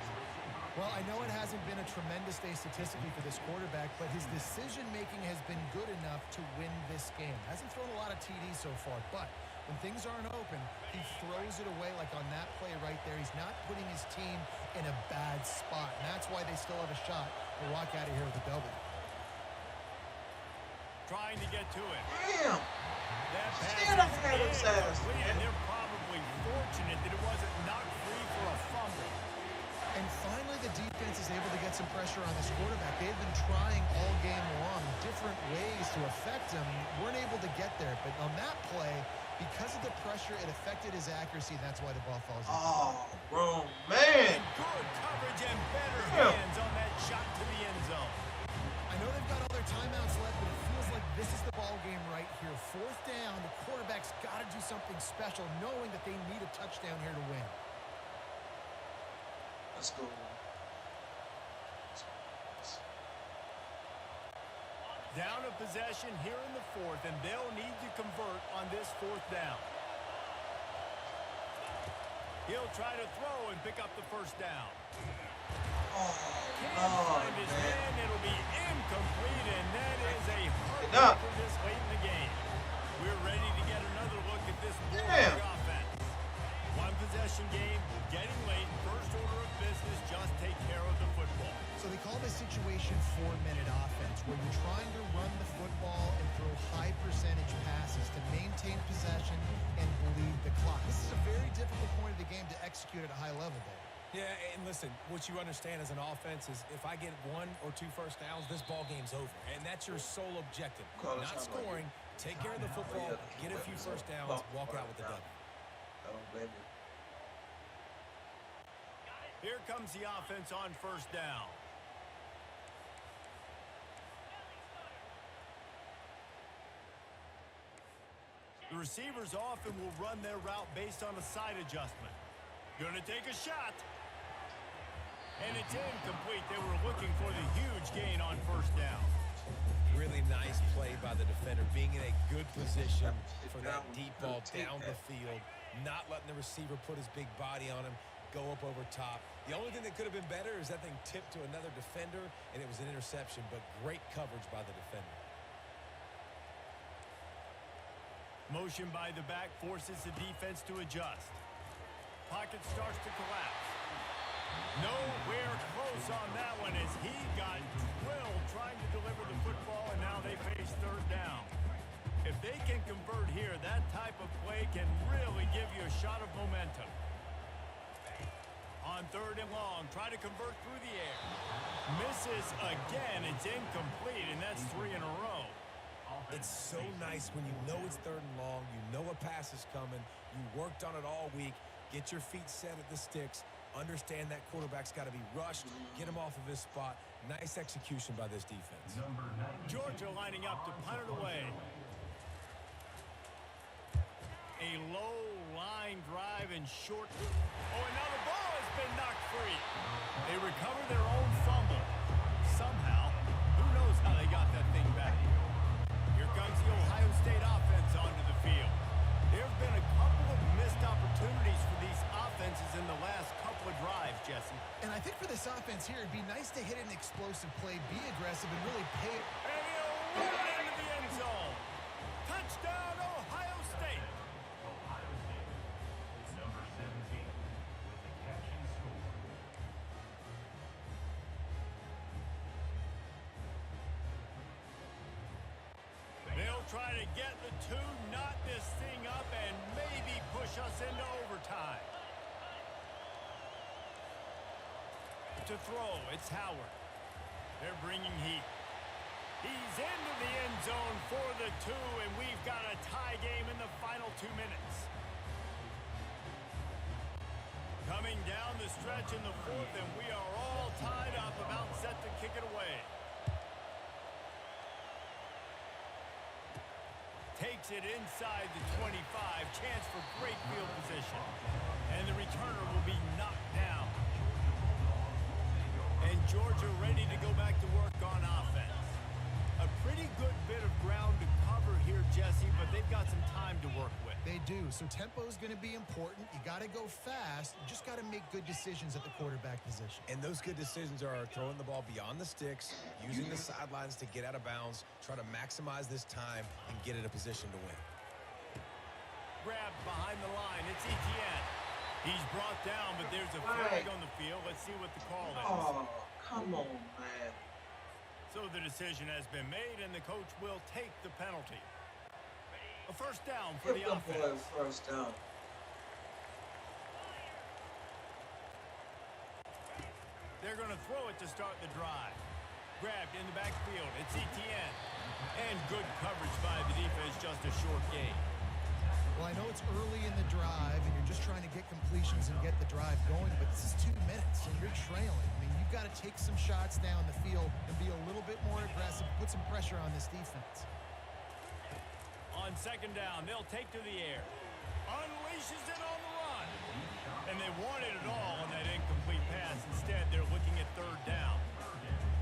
Well, I know it hasn't been a tremendous day statistically for this quarterback, but his decision-making has been good enough to win this game. Hasn't thrown a lot of TDs so far, but when things aren't open, he throws it away like on that play right there. He's not putting his team in a bad spot, and that's why they still have a shot to walk out of here with a W. Trying to get to it. Damn! That pass Stand up and have him is says. incomplete, and they're probably incredibly fortunate that it wasn't knocked free for a fumble. And finally, the defense is able to get some pressure on this quarterback. They've been trying all game long different ways to affect him. Weren't able to get there. But on that play, because of the pressure, it affected his accuracy. And that's why the ball falls in. Oh, bro, man. And good coverage and better hands on that shot to the end zone. I know they've got all their timeouts left, but it feels like this is the ball game right here. 4th down, the quarterback's got to do something special, knowing that they need a touchdown here to win. Let's go. Down a possession here in the 4th, and they'll need to convert on this 4th down. He'll try to throw and pick up the 1st down. Can't find his man. It'll be incomplete, and that is a heartbreaker this late in the game. We're ready to get another look at this Bulldog offense. One possession game, getting late, first order of business, just take care of the football. So they call this situation 4-minute offense, where you're trying to run the football and throw high percentage passes to maintain possession and bleed the clock. This is a very difficult point of the game to execute at a high level, Dave. Yeah, and listen, what you understand as an offense is if I get 1 or 2 first downs, this ball game's over. And that's your sole objective. Not scoring, take care of the football, get a few first downs, walk out with the W. I don't blame you. Here comes the offense on 1st down. The receivers often will run their route based on a side adjustment. Gonna take a shot. And it's incomplete. They were looking for the huge gain on 1st down. Really nice play by the defender, being in a good position for that deep ball down the field, not letting the receiver put his big body on him, go up over top. The only thing that could have been better is that thing tipped to another defender, and it was an interception, but great coverage by the defender. Motion by the back forces the defense to adjust. Pocket starts to collapse. Nowhere close on that one as he got drilled trying to deliver the football, and now they face 3rd down. If they can convert here, that type of play can really give you a shot of momentum. On 3rd and long, try to convert through the air. Misses again. It's incomplete, and that's 3 in a row. It's so nice when you know it's 3rd and long, you know a pass is coming, you worked on it all week, get your feet set at the sticks, understand that quarterback's got to be rushed, get him off of his spot. Nice execution by this defense. Georgia lining up to punt it away. A low line drive and short. Oh, and now the ball has been knocked free. They recover their own fumble. Somehow, who knows how they got that thing back. Here comes the Ohio State offense onto the field. There have been a couple of missed opportunities for these offenses in the last couple of drives, Jesse. And I think for this offense here, it'd be nice to hit an explosive play, be aggressive, and really pay it. And he'll run into the end zone. Touchdown, Ohio State. They'll try to get the 2, knot this thing up, and maybe push us into overtime. To throw, it's Howard. They're bringing heat. He's into the end zone for the 2, and we've got a tie game in the final 2 minutes. Coming down the stretch in the 4th, and we are all tied up, about set to kick it away. Takes it inside the 25. Chance for great field position. And the returner will be knocked down. And Georgia ready to go back to work on offense. A pretty good bit of ground to cover here, Jesse, but they've got some time to work with. They do. So tempo is going to be important. You got to go fast. You just got to make good decisions at the quarterback position. And those good decisions are throwing the ball beyond the sticks, using the sidelines to get out of bounds, try to maximize this time, and get in a position to win. Grab behind the line. It's Etienne. He's brought down, but there's a flag on the field. Let's see what the call is. Oh, come on, man. So the decision has been made, and the coach will take the penalty. A 1st down for the offense. First down. They're going to throw it to start the drive. Grabbed in the backfield. It's Etienne. And good coverage by the defense, just a short gain. Well, I know it's early in the drive, and you're just trying to get completions and get the drive going, but this is 2 minutes, and you're trailing. I mean, you've got to take some shots down the field and be a little bit more aggressive, put some pressure on this defense. On second down, they'll take to the air. Unleashes it on the run. And they wanted it all on that incomplete pass. Instead, they're looking at third down.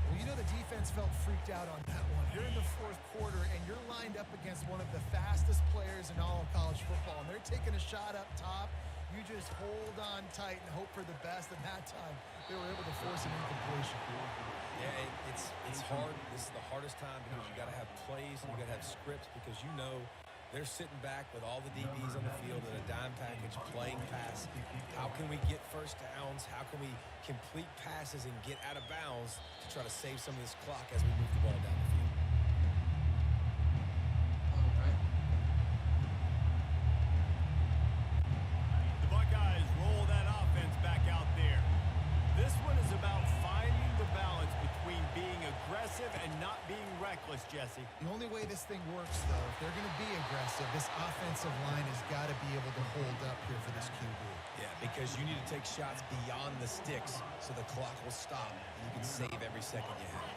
Well, you know the defense felt freaked out on that one. You're in the fourth quarter, and you're lined up against one of the fastest players in all of college football, and they're taking a shot up top. You just hold on tight and hope for the best, and that time they were able to force an incompletion. Yeah, it's hard. This is the hardest time because you got to have plays and you got to have scripts because you know they're sitting back with all the DBs on the field in a dime package playing pass. How can we get first downs? How can we complete passes and get out of bounds to try to save some of this clock as we move the ball down the field? All right. The Buckeyes roll that offense back out there. This one is about finding the balance between being aggressive and not being reckless, Jesse. The only way this thing works, though, if they're going to be aggressive, this offensive line has got to be able to hold up here for this QB. Yeah, because you need to take shots beyond the sticks so the clock will stop and you can save every second you have.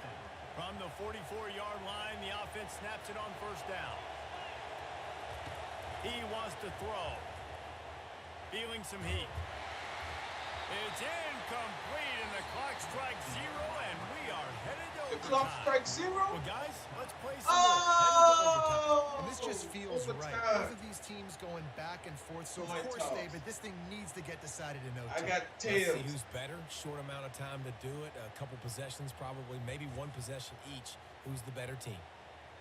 From the 44-yard line, the offense snaps it on first down. He wants to throw. Feeling some heat. It's incomplete, and the clock strikes 0, and we are headed to overtime. The clock strikes 0? Well, guys, let's play some more. And this just feels right. Both of these teams going back and forth. So, of course, David, this thing needs to get decided in no I time. got tails. Let's see who's better. Short amount of time to do it. A couple possessions probably. Maybe one possession each. Who's the better team?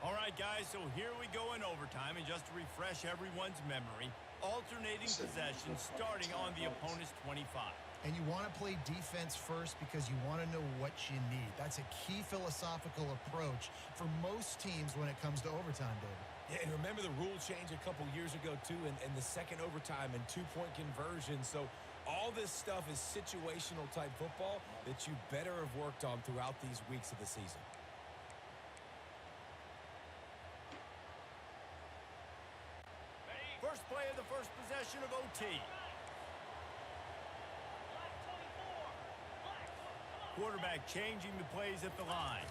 All right, guys, so here we go in overtime. And just to refresh everyone's memory, alternating possessions starting on the opponent's 25. And you want to play defense first because you want to know what you need. That's a key philosophical approach for most teams when it comes to overtime, David. Yeah, and remember the rule change a couple years ago, too, and the second overtime and two-point conversion. So all this stuff is situational type football that you better have worked on throughout these weeks of the season. First play of the first possession of OT. Quarterback changing the plays at the line.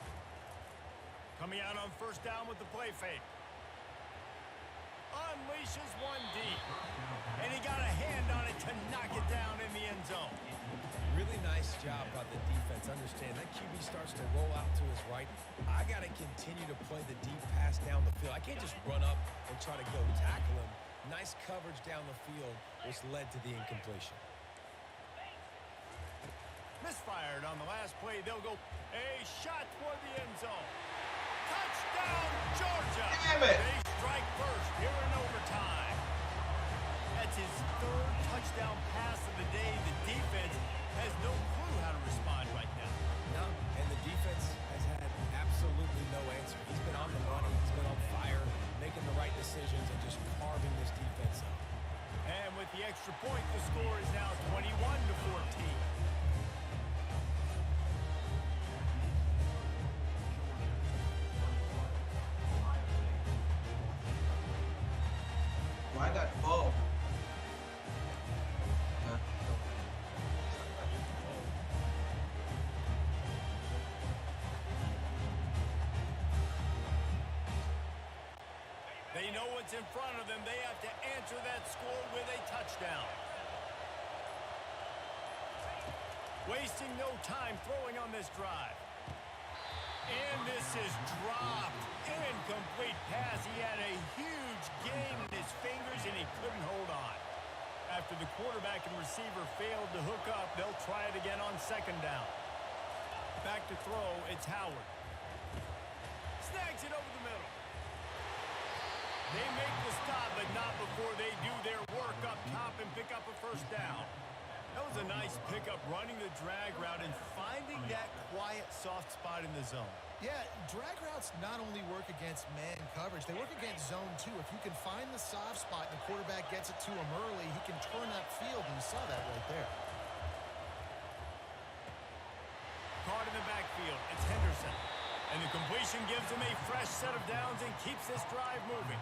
Coming out on first down with the play fake. Unleashes one deep. And he got a hand on it to knock it down in the end zone. Really nice job by the defense. Understand that QB starts to roll out to his right. I got to continue to play the deep pass down the field. I can't just run up and try to go tackle him. Nice coverage down the field, which led to the incompletion. Misfired on the last play. They'll go a shot toward the end zone. Touchdown, Georgia. Damn it. They strike first here in overtime. That's his third touchdown pass of the day. The defense has no clue how to respond right now. No, and the defense has had absolutely no answer. He's been on the money. He's been on fire, making the right decisions and just carving this defense up. And with the extra point, the score is now 21-14. Why that ball? They know what's in front of them. They have to answer that score with a touchdown. Wasting no time throwing on this drive. And this is dropped. Incomplete pass. He had a huge gain in his fingers, and he couldn't hold on. After the quarterback and receiver failed to hook up, they'll try it again on second down. Back to throw, it's Howard. Snags it over the middle. They make the stop, but not before they do their work up top and pick up a first down. That was a nice pickup, running the drag route and finding that quiet, soft spot in the zone. Yeah, drag routes not only work against man coverage, they work against zone too. If you can find the soft spot and the quarterback gets it to him early, he can turn that field, and you saw that right there. It's Henderson. And the completion gives him a fresh set of downs and keeps this drive moving.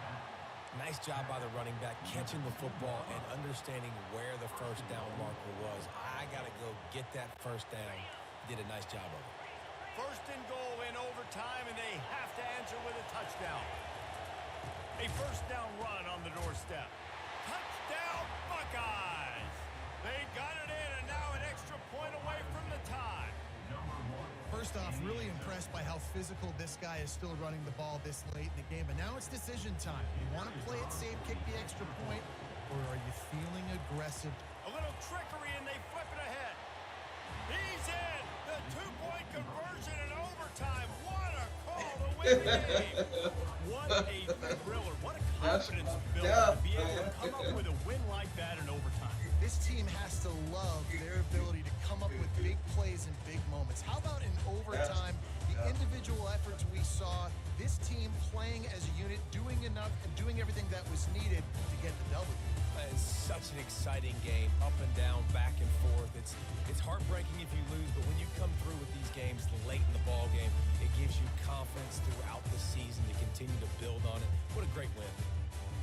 Nice job by the running back catching the football and understanding where the first down marker was. I got to go get that first down. He did a nice job of it. First and goal in overtime, and they have to answer with a touchdown. A first down run on the doorstep. Touchdown, Buckeyes! They got it in, and now an extra point away from the tie. First off, really impressed by how physical this guy is still running the ball this late in the game. But now it's decision time. You want to play it safe, kick the extra point, or are you feeling aggressive? A little trickery, and they flip it ahead. He's in! The two-point conversion in overtime. What a call to win the game! What a thriller. What a confidence builder to be able to come up with a win like that in overtime. This team has to love their ability to come up with big plays and big moments. How about in overtime, the individual efforts we saw, this team playing as a unit, doing enough and doing everything that was needed to get the W. It's such an exciting game, up and down, back and forth. It's heartbreaking if you lose, but when you come through with these games late in the ball game, it gives you confidence throughout the season to continue to build on it. What a great win.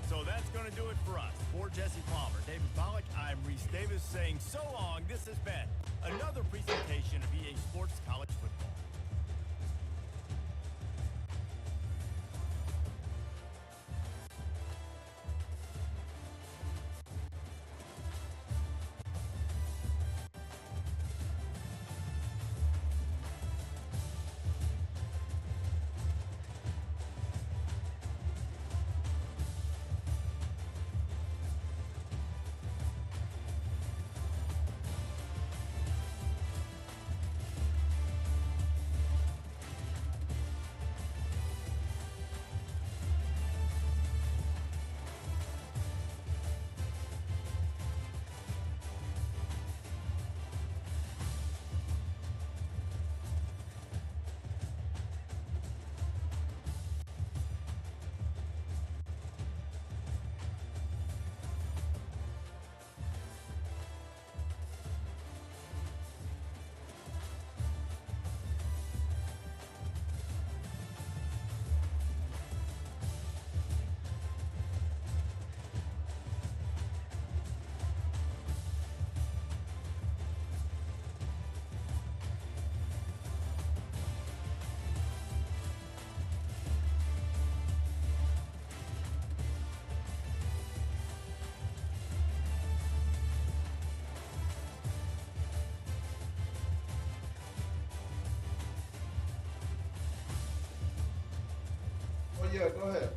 So that's going to do it for us. For Jesse Palmer, David Pollack, I'm Reese Davis saying so long. This has been another presentation of EA Sports College Football. Oh yeah, go ahead.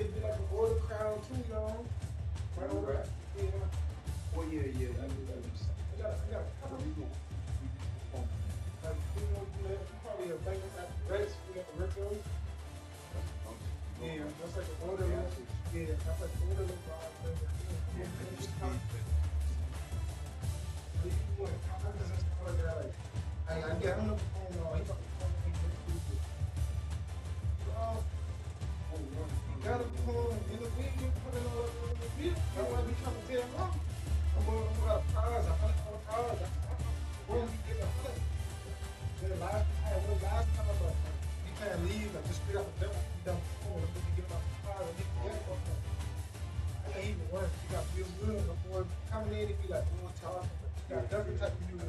it'd be like a border crowd too, you know. Right over there. Yeah. Oh yeah. I got a couple of people. Like, you know, probably a bank at the Rex, we got the Rickos. Yeah, that's like a border. Yeah, that's like border vibe. I don't know. Got a phone in the video, put it all over the video. That's why we trying to tell him, I'm going to put cars, when we get a foot. Then last time, but we can't leave, like, just straight out the devil, we done before, we can get off the car, and get the fuck up. That ain't even worse. You got real good before coming in, if you like, talking, you got different type of music.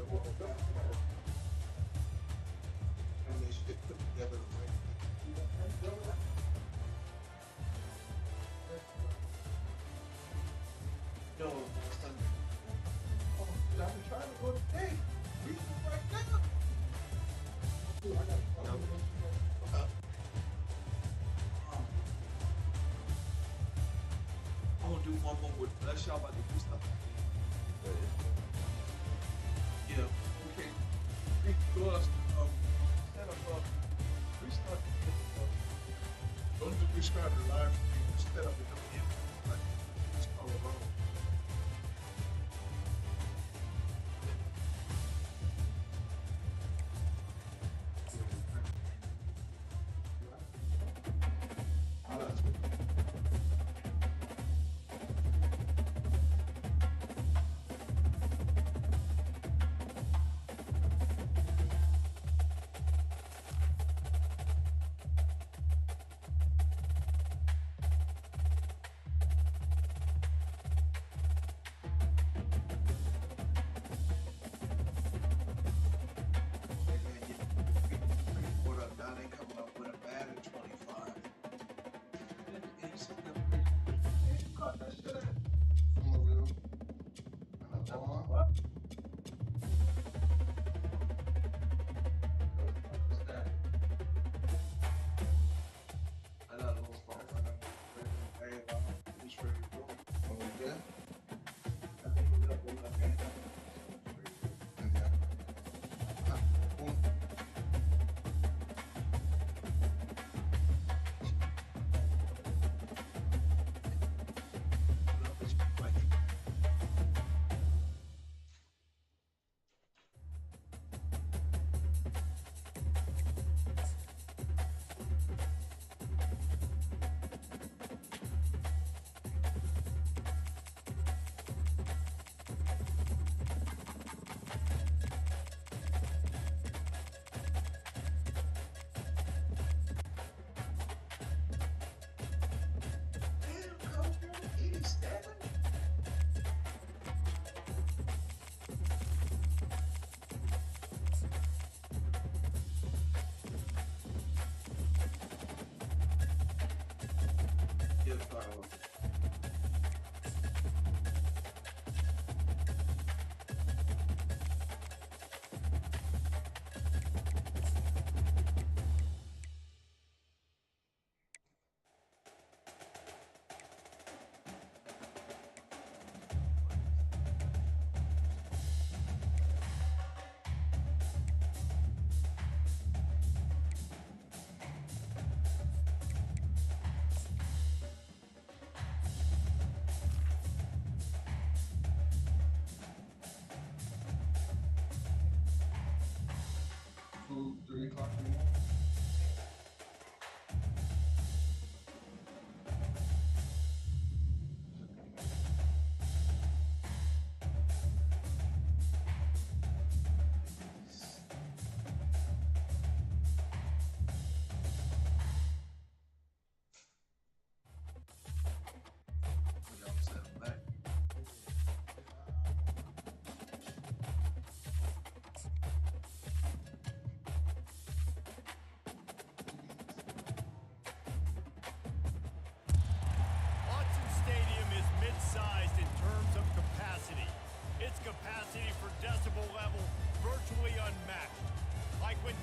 And they should put together the right thing. No, Sunday. Oh, I've been trying to go today. We can go right now. Dude, I got I'm gonna do one more with Flesh. Y'all about to do stuff. Yeah, okay. We do us set up restart. Don't do restart the live stream. Set up the like it's all around.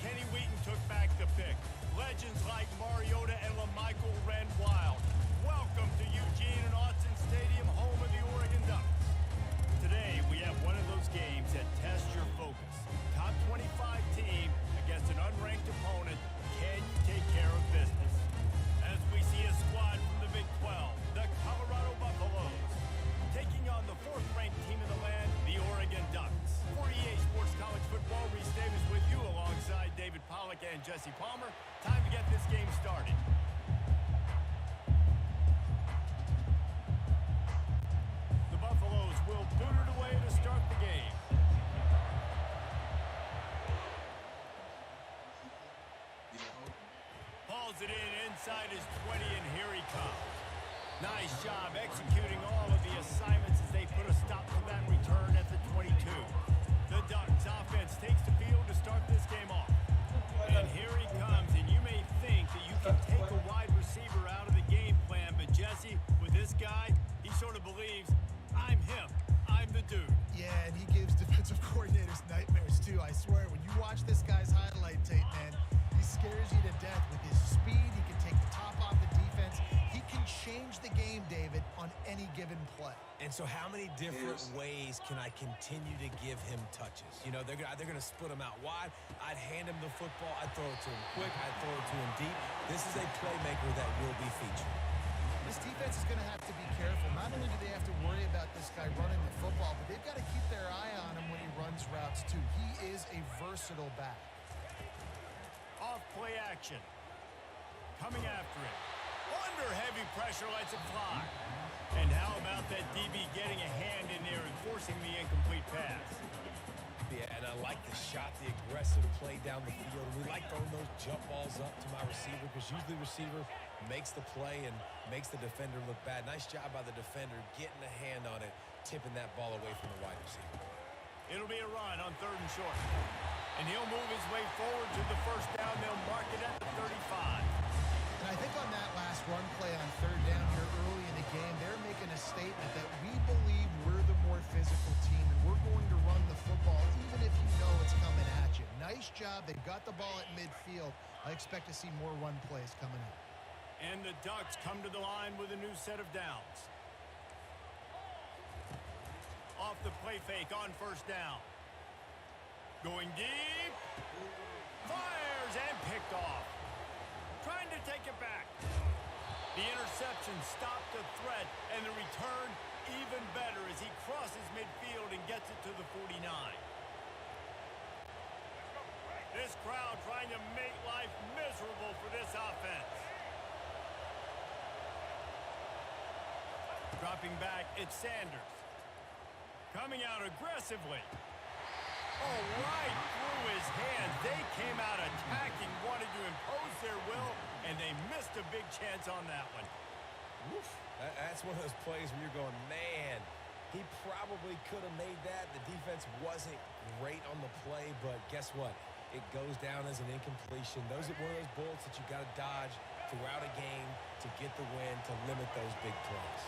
Kenny Wheaton took back the pick. Legends like Mariota and LaMichael ran wild. Welcome to Eugene and Autzen Stadium, home of the Oregon Ducks. Today, we have one of those games that tests your focus. Top 25 team against an unranked opponent. Can you take care of business? As we see a squad from the Big 12, the Colorado Buffaloes, taking on the 4th-ranked team in the land, the Oregon Ducks. For EA Sports College Football, Reese Davis with you alongside David Pollack and Jesse Palmer. Time to get this game started. The Buffaloes will boot it away to start the game. Hauls it in inside his 20, and here he comes. Nice job executing all of the assignments as they put a stop to that return at the 22. The Ducks offense takes the field to start this game off. And here he comes, and you may think that you can take a wide receiver out of the game plan, but Jesse, with this guy, he sort of believes, I'm him, I'm the dude. Yeah, and he gives defensive coordinators nightmares, too. I swear, when you watch this guy's highlight tape, man, he scares you to death with his speed. He can take the top off the defense. He can change the game, David, on any given play. And so how many different ways can I continue to give him touches? You know, they're going to split him out wide. I'd hand him the football. I'd throw it to him quick. I'd throw it to him deep. This is a playmaker that will be featured. This defense is going to have to be careful. Not only do they have to worry about this guy running the football, but they've got to keep their eye on him when he runs routes, too. He is a versatile back. Off play action. Coming after it. Under heavy pressure, lets it fly. And how about that DB getting a hand in there and forcing the incomplete pass? Yeah, and I like the shot, the aggressive play down the field. We like throwing those jump balls up to my receiver because usually the receiver makes the play and makes the defender look bad. Nice job by the defender getting a hand on it, tipping that ball away from the wide receiver. It'll be a run on 3rd and short. And he'll move his way forward to the first down. They'll mark it at the 35. And I think on that last run play on 3rd down here early in the game, they're making a statement that we believe we're the more physical team and we're going to run the football even if you know it's coming at you. Nice job. They got the ball at midfield. I expect to see more run plays coming up. And the Ducks come to the line with a new set of downs. Off the play fake on 1st down. Going deep. Fires and picked off. Trying to take it back. The interception stopped the threat, and the return even better as he crosses midfield and gets it to the 49. This crowd trying to make life miserable for this offense. Dropping back, it's Sanders. Coming out aggressively. Oh, right through his hands. They came out attacking, wanted to impose their will, and they missed a big chance on that one. Woof. That's one of those plays where you're going, man, he probably could have made that. The defense wasn't great on the play, but guess what? It goes down as an incompletion. Those are one of those bullets that you got to dodge throughout a game to get the win, to limit those big plays.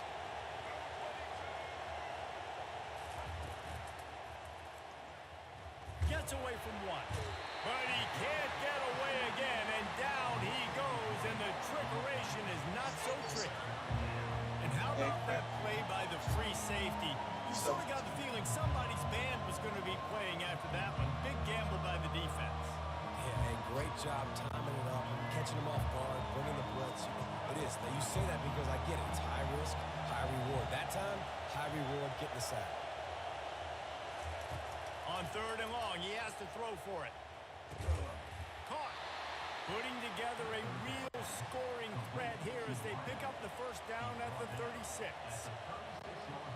Gets away from one, but he can't get away again, and down he goes, and the trickeration is not so tricky. And how about that play by the free safety? You sort of got the feeling somebody's band was going to be playing after that one. Big gamble by the defense. Yeah, and great job timing it up, catching them off guard, bringing the blitz. It is. Now, you say that because I get it. It's high risk, high reward. That time, high reward, getting the sack. On 3rd and long, he has to throw for it. Caught. Putting together a real scoring threat here as they pick up the 1st down at the 36.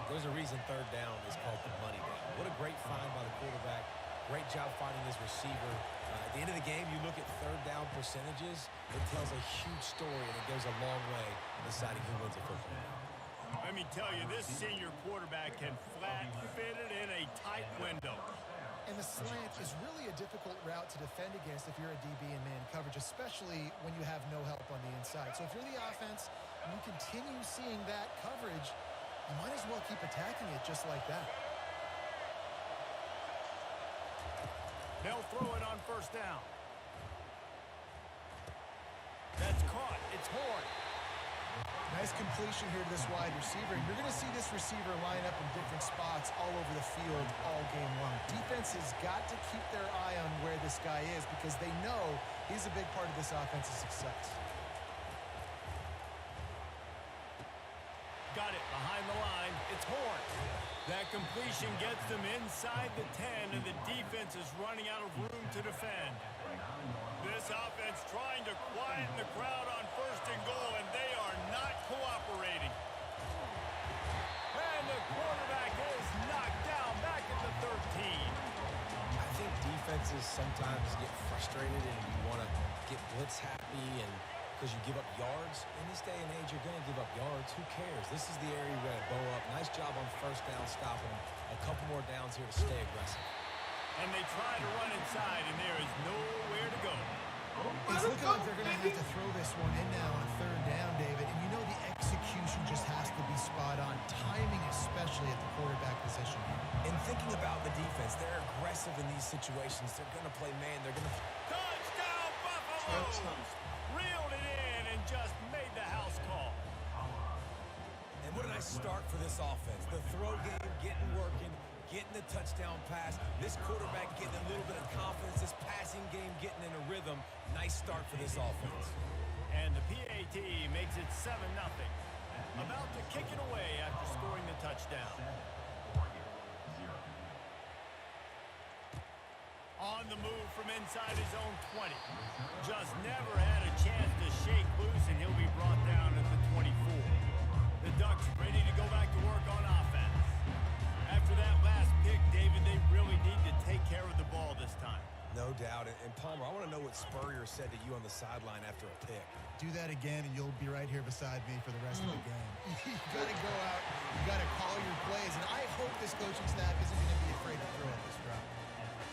There's a reason 3rd down is called the money down. What a great find by the quarterback. Great job finding his receiver. At the end of the game, you look at 3rd down percentages. It tells a huge story, and it goes a long way in deciding who wins a football game. Let me tell you, this senior quarterback can flat fit it in a tight window. And the slant is really a difficult route to defend against if you're a DB in man coverage, especially when you have no help on the inside. So if you're the offense and you continue seeing that coverage, you might as well keep attacking it just like that. They'll throw it on 1st down. That's caught. It's Horn. Nice completion here to this wide receiver. And you're going to see this receiver line up in different spots all over the field all game long. Defense has got to keep their eye on where this guy is because they know he's a big part of this offense's success. Got it behind the line. It's Horn. That completion gets them inside the 10, and the defense is running out of room to defend. This offense trying to quieten the crowd on 1st and goal, and they are not cooperating. And the quarterback is knocked down back at the 13. I think defenses sometimes get frustrated and you want to get blitz happy and because you give up yards. In this day and age, you're going to give up yards. Who cares? This is the area you're going to bow up. Nice job on 1st down, stopping them. A couple more downs here to stay aggressive. And they try to run inside, and there is nowhere to go. It's looking like they're going to have to throw this one in now on 3rd down, David. And you know the execution just has to be spot on. Timing, especially at the quarterback position. And thinking about the defense, they're aggressive in these situations. They're going to play man. They're going to... Touchdown, Buffalo! Reeled it in and just made the house call. And what a nice start for this offense. The throw game getting working, getting the touchdown pass. This quarterback getting a little bit of confidence. This passing game getting in a rhythm. Nice start for this offense. And the PAT makes it 7-0. About to kick it away after scoring the touchdown. On the move from inside his own 20. Just never had a chance to shake loose, and he'll be brought down at the 24. The Ducks ready to go back to work on offense. After that last pick, David, they really need to take care of the ball this time. No doubt. And Palmer, I want to know what Spurrier said to you on the sideline after a pick. Do that again, and you'll be right here beside me for the rest of the game. You got to go out. You got to call your plays, and I hope this coaching staff isn't going to be afraid to throw at this drop.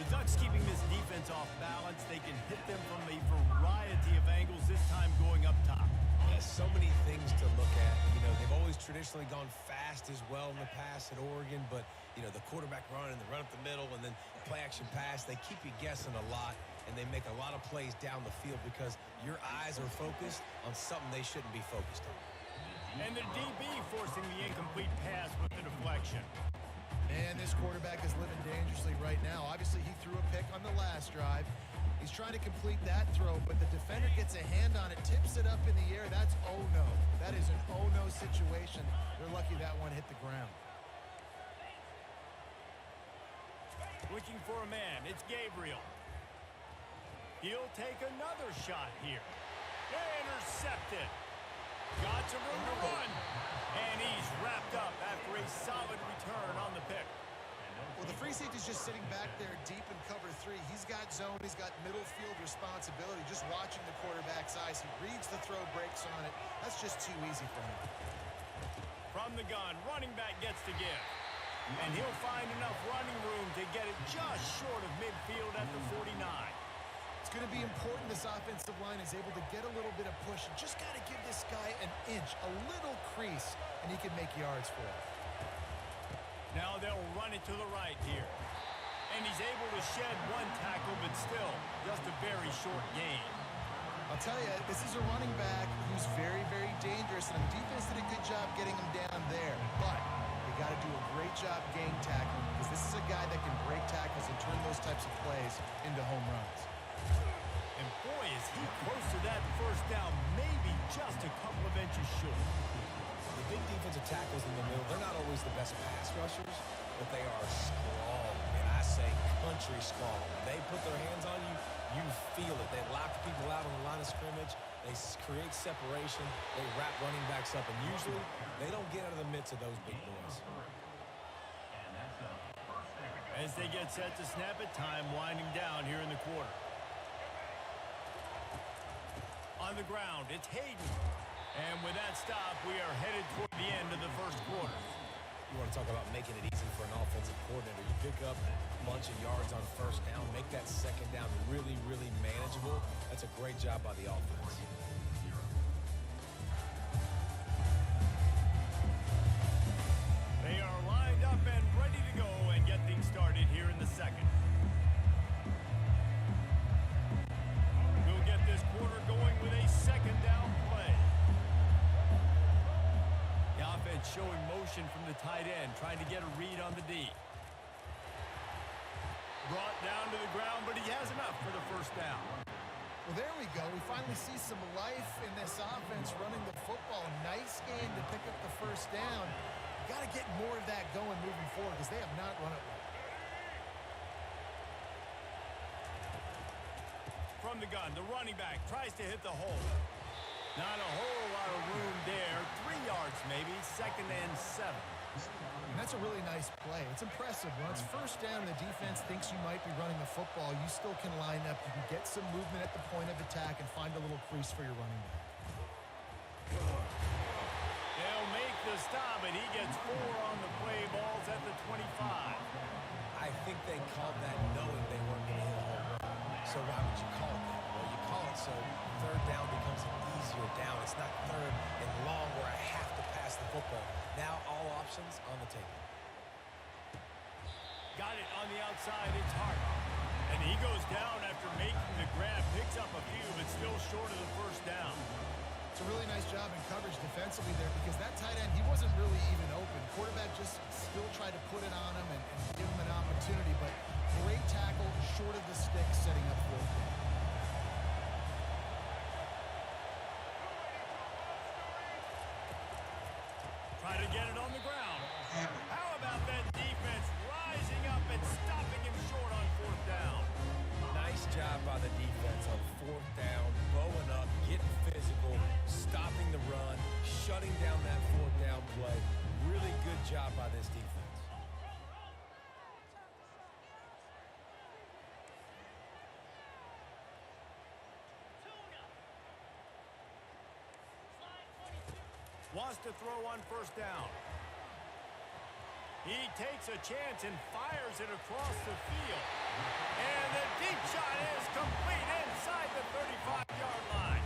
The Ducks keeping this defense off balance. They can hit them from a variety of angles, this time going up top. There's so many things to look at. You know, they've always traditionally gone fast as well in the past at Oregon, but, you know, the quarterback run and the run up the middle and then play-action pass, they keep you guessing a lot, and they make a lot of plays down the field because your eyes are focused on something they shouldn't be focused on. And the DB forcing the incomplete pass with the deflection. And this quarterback is living dangerously right now. Obviously, he threw a pick on the last drive. He's trying to complete that throw, but the defender gets a hand on it, tips it up in the air. That's oh-no. That is an oh-no situation. They're lucky that one hit the ground. Looking for a man. It's Gabriel. He'll take another shot here. Intercepted. Got some room to run. And he's wrapped up after a solid return on the pick. Well, the free safety's just sitting back there deep in cover 3. He's got zone. He's got middle field responsibility. Just watching the quarterback's eyes. He reads the throw, breaks on it. That's just too easy for him. From the gun, running back gets to give. And he'll find enough running room to get it just short of midfield at the 49. It's going to be important this offensive line is able to get a little bit of push. You just got to give this guy an inch, a little crease, and he can make yards for it. Now they'll run it to the right here. And he's able to shed one tackle, but still just a very short gain. I'll tell you, this is a running back who's very, very dangerous, and the defense did a good job getting him down there. But they got to do a great job gang tackling because this is a guy that can break tackles and turn those types of plays into home runs. And boy, is he close to that 1st down, maybe just a couple of inches short. The big defensive tackles in the middle, they're not always the best pass rushers, but they are strong, and I say country strong. They put their hands on you, you feel it. They lock people out on the line of scrimmage. They create separation. They wrap running backs up, and usually they don't get out of the midst of those big boys. As they get set to snap it, time winding down here in the quarter. On the ground, it's Hayden. And with that stop, we are headed toward the end of the 1st quarter. You want to talk about making it easy for an offensive coordinator. You pick up a bunch of yards on 1st down, make that 2nd down really, really manageable. That's a great job by the offense. They are lined up and ready to go and get things started here in the 2nd. We'll get this quarter going with a 2nd down play. motion from the tight end, trying to get a read on the D. Brought down to the ground, but he has enough for the first down. Well, there we go. We finally see some life in this offense running the football. Nice game to pick up the first down. Got to get more of that going moving forward because they have not run it well. From the gun, the running back tries to hit the hole. Not a whole lot of room there. 3 yards maybe, 2nd and 7. And that's a really nice play. It's impressive. When it's first down and the defense thinks you might be running the football, you still can line up. You can get some movement at the point of attack and find a little crease for your running back. They'll make the stop, and he gets 4 on the play. Balls at the 25. I think they called that knowing they weren't going to hit a home run. So why would you call it that? Well, you call it so third down becomes an easier down. It's not third and long where I have to pass the football. Now all options on the table. Got it on the outside. It's Hart. And he goes down after making the grab. Picks up a few, but still short of the first down. It's a really nice job in coverage defensively there because that tight end, he wasn't really even open. Quarterback just still tried to put it on him and give him an opportunity, but great tackle, short of the stick, setting up fourth down. Try to get it on the ground. How about that defense rising up and stopping him short on fourth down? Nice job by the defense on fourth down, bowing up, getting physical, stopping the run, shutting down that fourth down play. Really good job by this defense. Wants to throw on first down. He takes a chance and fires it across the field. And the deep shot is complete inside the 35-yard line.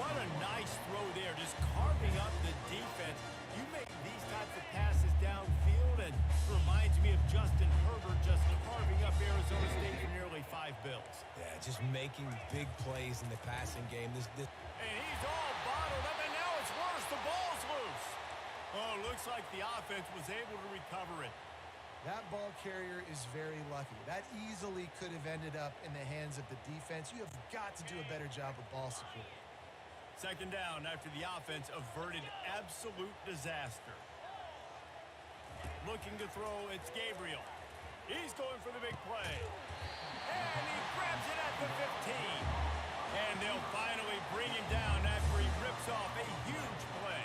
What a nice throw there, just carving up the defense. You make these types of passes downfield, and reminds me of Justin Herbert just carving up Arizona State for nearly 5 bills. Yeah, just making big plays in the passing game. And he's all bottled up, and now it's worse. The ball's loose. Oh, looks like the offense was able to recover it. That ball carrier is very lucky. That easily could have ended up in the hands of the defense. You have got to do a better job of ball security. 2nd down after the offense averted absolute disaster. Looking to throw, it's Gabriel. He's going for the big play. And he grabs it at the 15. And they'll finally bring him down after he rips off a huge play.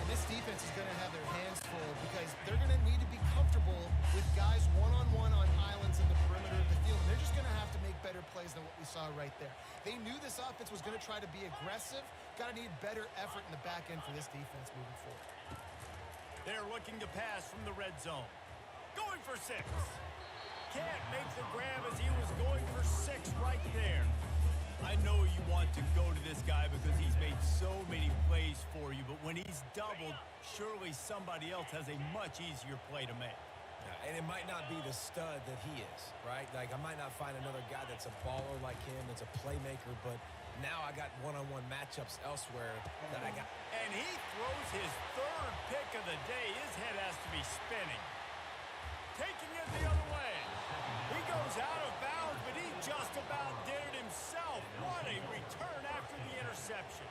And this defense is going to have their hands full because they're going to need to be comfortable with guys one-on-one on islands in the perimeter of the field. And they're just going to have to make better plays than what we saw right there. They knew this offense was going to try to be aggressive. Got to need better effort in the back end for this defense moving forward. They're looking to pass from the red zone. Going for 6. Can't make the grab as he was going for 6 right there. I know you want to go to this guy because he's made so many plays for you, but when he's doubled, surely somebody else has a much easier play to make. Yeah, and it might not be the stud that he is, right? Like, I might not find another guy that's a baller like him, that's a playmaker, but now I got one-on-one matchups elsewhere that I got. And he throws his 3rd pick of the day. His head has to be spinning. Taking it the other way. He goes out of bounds, but he just about did it himself. What a return after the interception.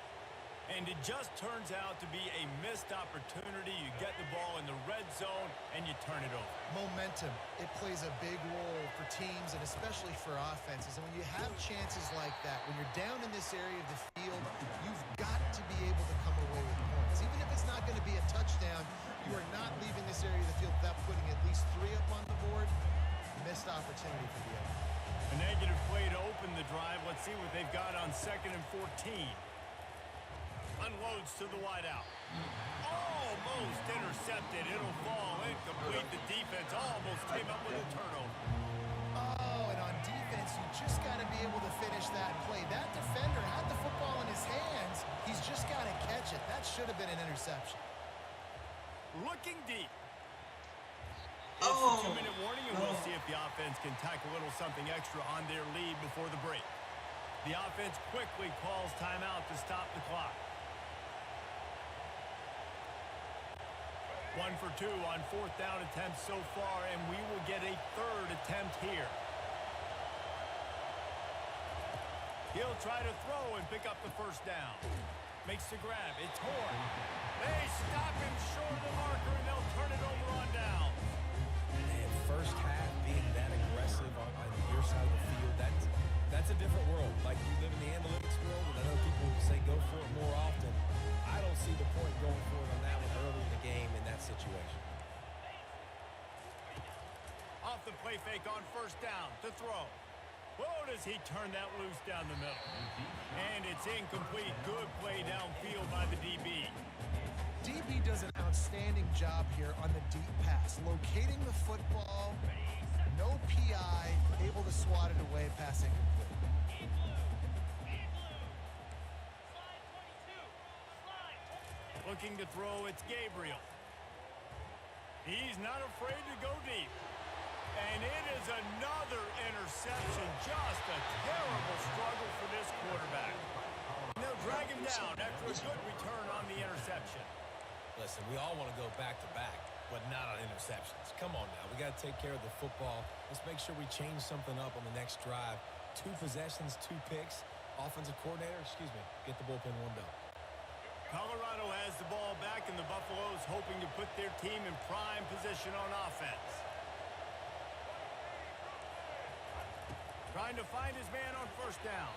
And it just turns out to be a missed opportunity. You get the ball in the red zone, and you turn it over. Momentum. It plays a big role for teams and especially for offenses. And when you have chances like that, when you're down in this area of the field, you've got to be able to come away with points. Even if it's not going to be a touchdown, you are not leaving this area of the field without putting at least 3 up on the board. Missed opportunity for the other. A negative play to open the drive. Let's see what they've got on 2nd and 14. Unloads to the wideout. Almost intercepted. It'll fall incomplete. The defense almost came up with a turnover. Oh, and on defense, you just got to be able to finish that play. That defender had the football in his hands. He's just got to catch it. That should have been an interception. Looking deep. It's a 2-minute warning, and we'll see if the offense can tack a little something extra on their lead before the break. The offense quickly calls timeout to stop the clock. 1 for 2 on 4th down attempts so far, and we will get a 3rd attempt here. He'll try to throw and pick up the 1st down. Makes the grab. It's Horn. They stop him short of the marker, and they'll turn it over on downs. And first half being that aggressive on your side of the field, that's a different world. Like, you live in the analytics world, and I know people say go for it more often. I don't see the point going for it on that one early in the game in that situation. Off the play fake on 1st down to throw. Whoa, does he turn that loose down the middle. And it's incomplete. Good play downfield by the DB. DB does an outstanding job here on the deep pass, locating the football, no PI, able to swat it away, pass incomplete. Looking to throw, it's Gabriel. He's not afraid to go deep. And it is another interception. Just a terrible struggle for this quarterback. And they'll drag him down after a good return on the interception. Listen, we all want to go back-to-back, but not on interceptions. Come on now. We got to take care of the football. Let's make sure we change something up on the next drive. 2 possessions, 2 picks. Offensive coordinator, get the bullpen warmed up. Colorado has the ball back, and the Buffaloes hoping to put their team in prime position on offense. Trying to find his man on 1st down.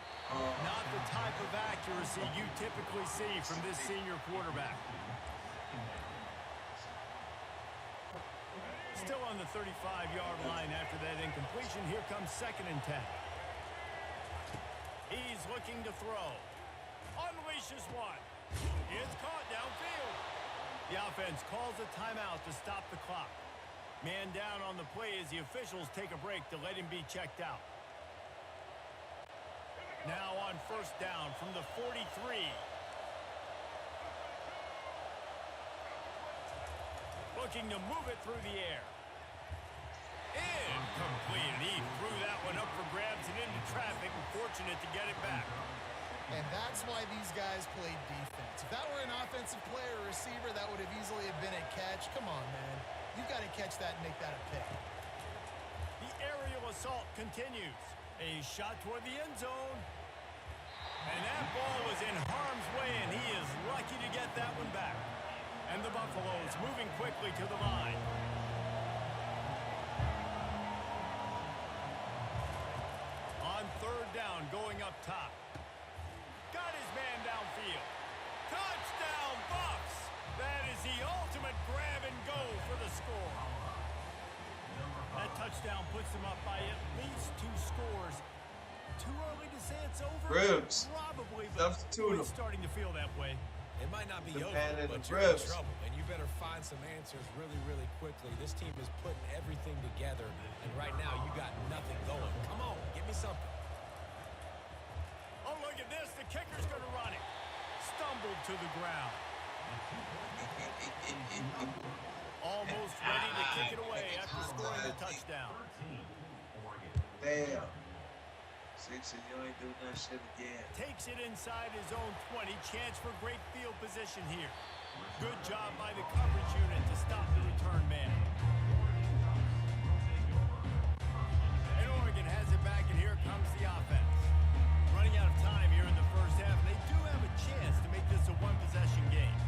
Not the type of accuracy you typically see from this senior quarterback. Still on the 35-yard line after that incompletion. Here comes 2nd and 10. He's looking to throw. Unleashes one. It's caught downfield. The offense calls a timeout to stop the clock. Man down on the play as the officials take a break to let him be checked out. Now on 1st down from the 43. Looking to move it through the air. Incomplete. He threw that one up for grabs and into traffic, and fortunate to get it back. And that's why these guys played defense. If that were an offensive player or receiver, that would have easily been a catch. Come on, man. You've got to catch that and make that a pick. The aerial assault continues. A shot toward the end zone. And that ball was in harm's way, and he is lucky to get that one back. And the Buffaloes moving quickly to the line. On 3rd down, going up top. Got his man downfield. Touchdown, Buffs! That is the ultimate grab and go for the score. That touchdown puts them up by at least 2 scores. Too early to say it's over? Ribs. Probably, but it's starting to feel that way. It might not be over, but you're in trouble, and you better find some answers really, really quickly. This team is putting everything together, and right now you got nothing going. Come on, give me something. Oh, look at this. The kicker's going to run it. Stumbled to the ground. Almost ready to kick it away after scoring the touchdown. Damn. 6 and you ain't doing that shit again. Takes it inside his own 20. Chance for great field position here. Good job by the coverage unit to stop the return man. And Oregon has it back, and here comes the offense. Running out of time here in the 1st half, and they do have a chance to make this a 1-possession game.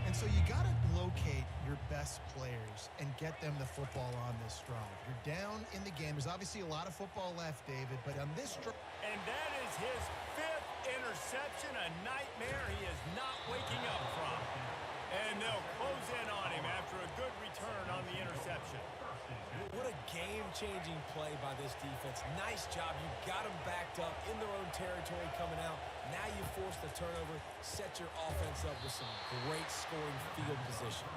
And so you got to locate your best players and get them the football on this drive. You're down in the game. There's obviously a lot of football left, David, but on this drive... And that is his 5th interception, a nightmare he is not waking up from. And they'll close in on him after a good return on the interception. What a game-changing play by this defense. Nice job. You got them backed up in their own territory coming out. Now you force the turnover, set your offense up with some great scoring field position.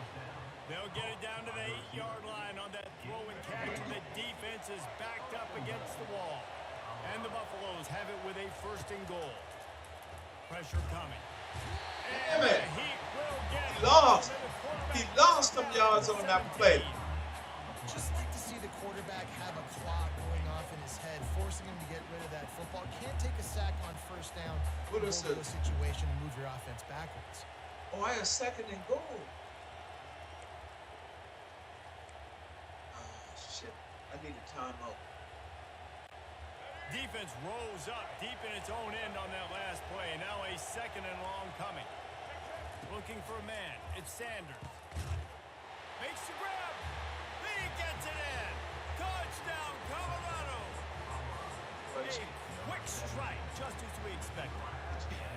They'll get it down to the 8-yard line on that throw and catch, and the defense is backed up against the wall. And the Buffaloes have it with a 1st and goal. Pressure coming. Damn it! He lost some yards on that play. Just like to see the quarterback have a clock going off in his head, forcing him to get rid of that football. Can't take a sack on 1st down. What is it? Situation and move your offense backwards. Oh, I have 2nd and goal. need a timeout. Defense rose up deep in its own end on that last play. Now a second and long coming. Looking for a man. It's Sanders. Makes the grab. He gets it in. Touchdown, Colorado. A quick strike, just as we expected.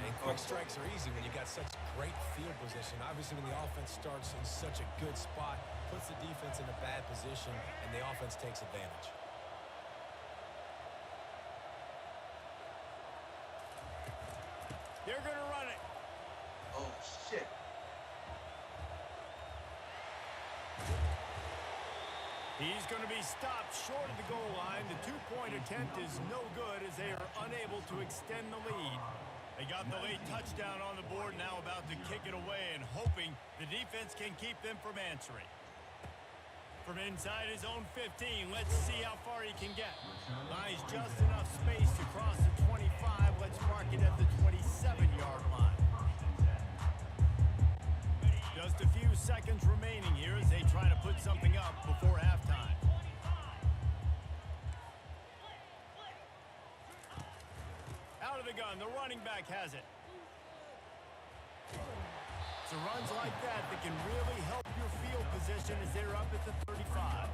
And quick strikes are easy when you got such great field position. Obviously, when the offense starts in such a good spot, puts the defense in a bad position, and the offense takes advantage. They're going to run it. Oh, shit. He's going to be stopped short of the goal line. The two-point attempt is no good as they are unable to extend the lead. They got the late touchdown on the board, now about to kick it away and hoping the defense can keep them from answering. From inside his own 15, let's see how far he can get. Buys just enough space to cross the 25. Let's mark it at the 27-yard line. Just a few seconds remaining here as they try to put something up before halftime. Out of the gun, the running back has it. So runs like that that can really help your field position as they're up at the 35.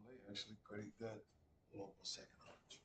NCAA actually pretty good. Local second arms.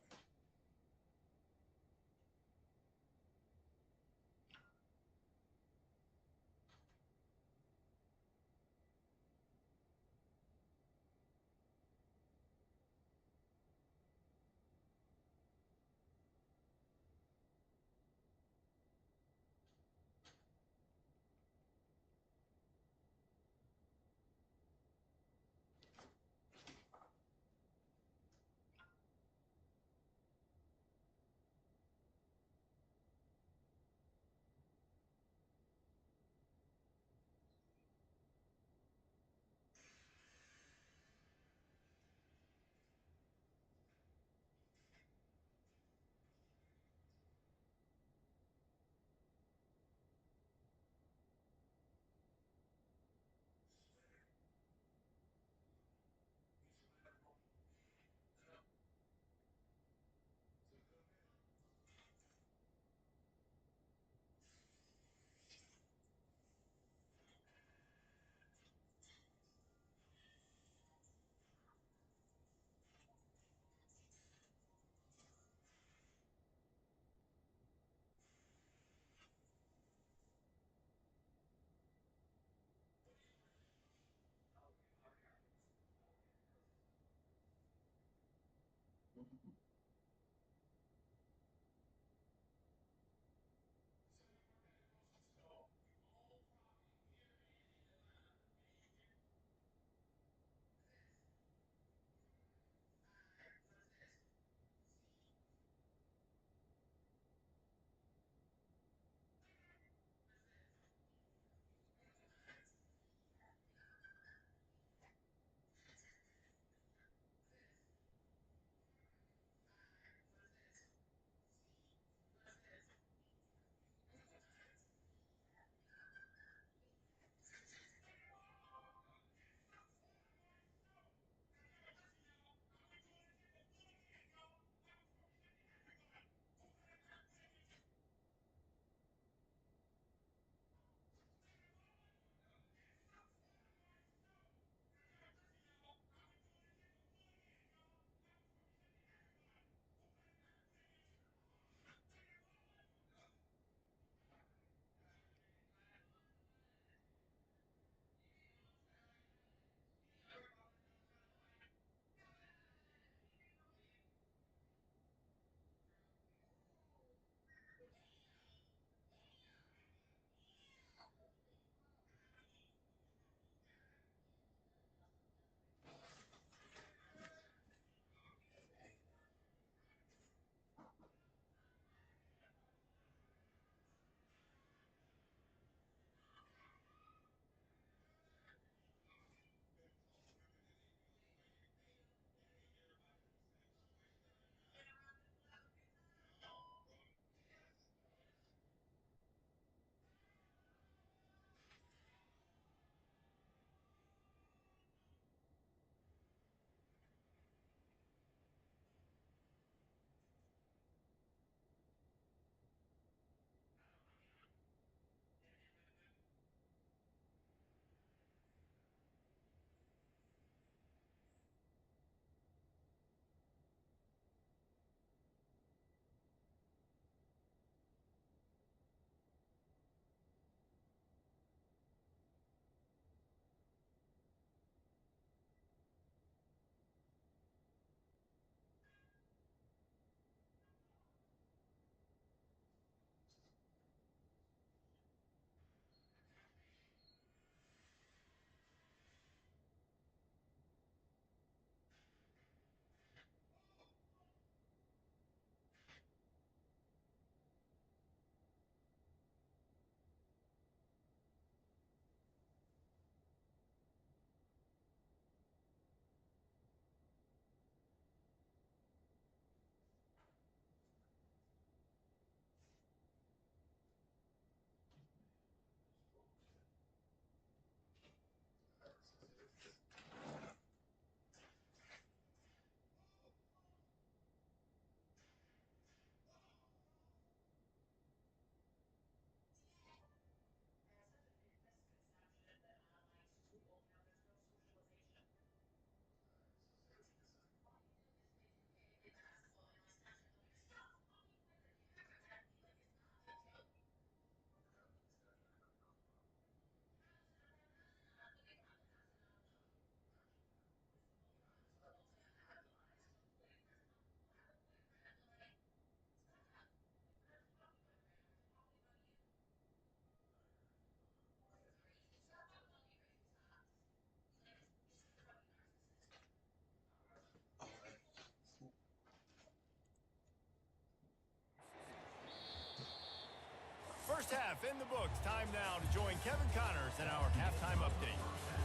First half in the books. Time now to join Kevin Connors in our halftime update.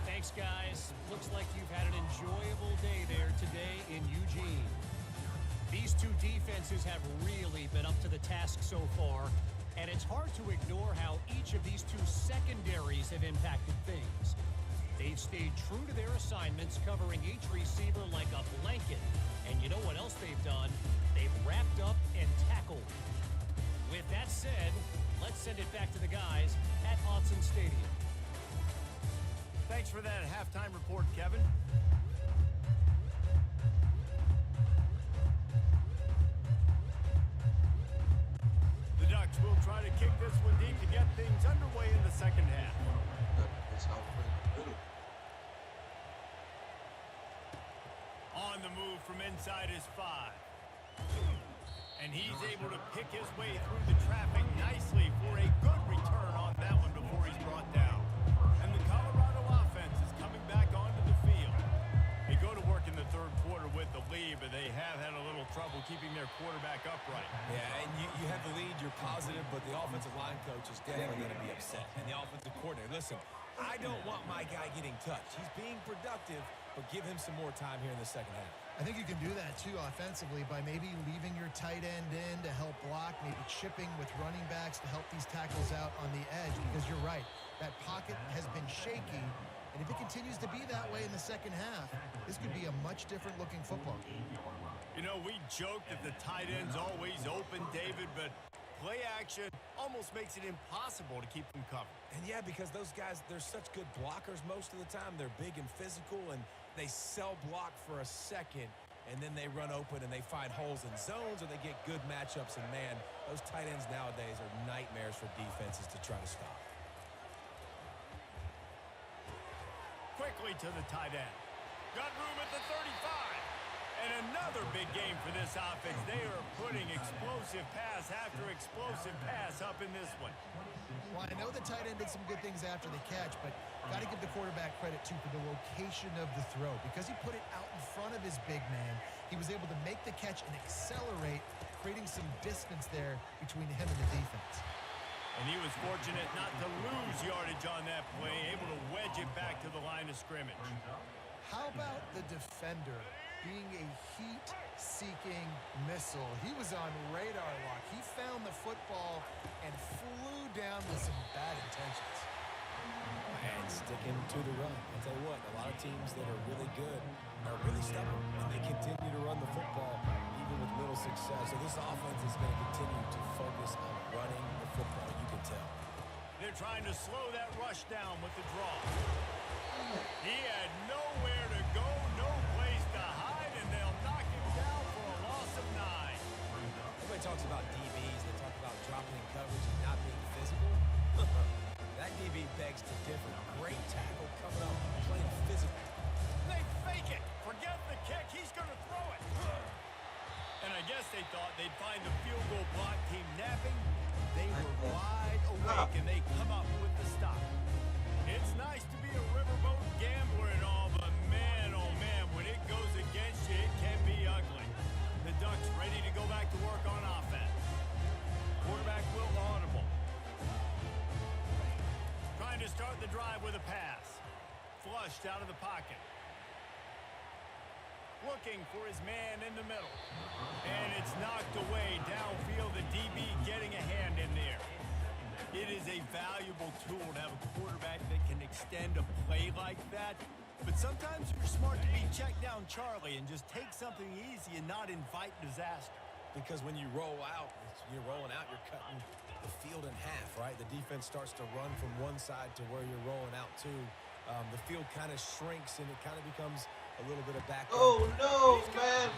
Thanks, guys. Looks like you've had an enjoyable day there today in Eugene. These two defenses have really been up to the task so far, and it's hard to ignore how each of these two secondaries have impacted things. They've stayed true to their assignments, covering each receiver like a blanket. And you know what else they've done? They've wrapped up and tackled. With that said, let's send it back to the guys at Autzen Stadium. Thanks for that halftime report, Kevin. The Ducks will try to kick this one deep to get things underway in the second half. On the move from inside is 5. And he's able to pick his way through the traffic nicely for a good return on that one before he's brought down. And the Colorado offense is coming back onto the field. They go to work in the third quarter with the lead, but they have had a little trouble keeping their quarterback upright. Yeah, and you have the lead, you're positive, but the offensive line coach is definitely going to be upset. And the offensive coordinator, listen, I don't want my guy getting touched. He's being productive, but give him some more time here in the second half. I think you can do that, too, offensively by maybe leaving your tight end in to help block, maybe chipping with running backs to help these tackles out on the edge, because you're right, that pocket has been shaky, and if it continues to be that way in the second half, this could be a much different looking football game. You know, we joke that the tight end's always open, David, but play action almost makes it impossible to keep them covered. And yeah, because those guys, they're such good blockers most of the time. They're big and physical, and they sell block for a second, and then they run open and they find holes in zones, or they get good matchups. And man, those tight ends nowadays are nightmares for defenses to try to stop. Quickly to the tight end. Got room at the 35. And another big game for this offense. They are putting explosive pass after explosive pass up in this one. Well, I know the tight end did some good things after the catch, but got to give the quarterback credit, too, for the location of the throw. Because he put it out in front of his big man, he was able to make the catch and accelerate, creating some distance there between him and the defense. And he was fortunate not to lose yardage on that play, able to wedge it back to the line of scrimmage. How about the defender being a heat-seeking missile? He was on radar lock. He found the football and flew down with some bad intentions. And sticking to the run. I'll tell you what, a lot of teams that are really good are really stubborn, and they continue to run the football even with little success. So this offense is going to continue to focus on running the football, you can tell. They're trying to slow that rush down with the draw. He had nowhere to go, no place to hide, and they'll knock him down for a loss of 9. Everybody talks about DBs. They talk about dropping in coverage and not being physical. That DB begs to differ. Great tackle coming up, playing physical. They fake it. Forget the kick. He's going to throw it. And I guess they thought they'd find the field goal block team napping. They were wide awake, and they come up with the stop. It's nice to be a riverboat gambler and all, but man, oh man, when it goes against you, it can be ugly. The Ducks ready to go back to work on offense. Quarterback will audible. Trying to start the drive with a pass. Flushed out of the pocket. Looking for his man in the middle. And it's knocked away downfield. The DB getting a hand in there. It is a valuable tool to have a quarterback that can extend a play like that. But sometimes you're smart to be check down Charlie and just take something easy and not invite disaster. Because when you roll out, you're rolling out, you're cutting the field in half, right? The defense starts to run from one side to where you're rolling out to. The field kind of shrinks, and it kind of becomes a little bit of back. Oh, no, man.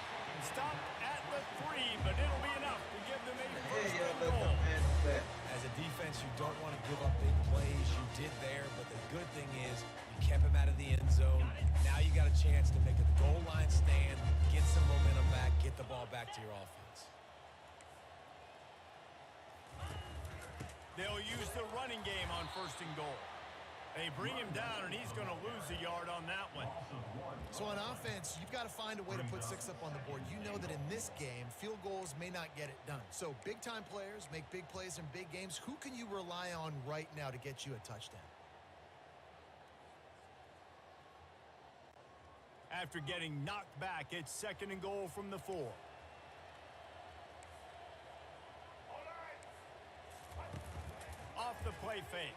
Stop at the 3, but it'll be enough to give them a first Yeah, and let goal. the man play. As a defense, you don't want to give up big plays. You did there, but the good thing is you kept him out of the end zone. Now you got a chance to make a goal line stand, get some momentum back, get the ball back to your offense. They'll use the running game on first and goal. They bring him down, and he's going to lose a yard on that one. So on offense, you've got to find a way to put 6 up on the board. You know that in this game, field goals may not get it done. So big-time players make big plays in big games. Who can you rely on right now to get you a touchdown? After getting knocked back, it's second and goal from the 4. Off the play fake.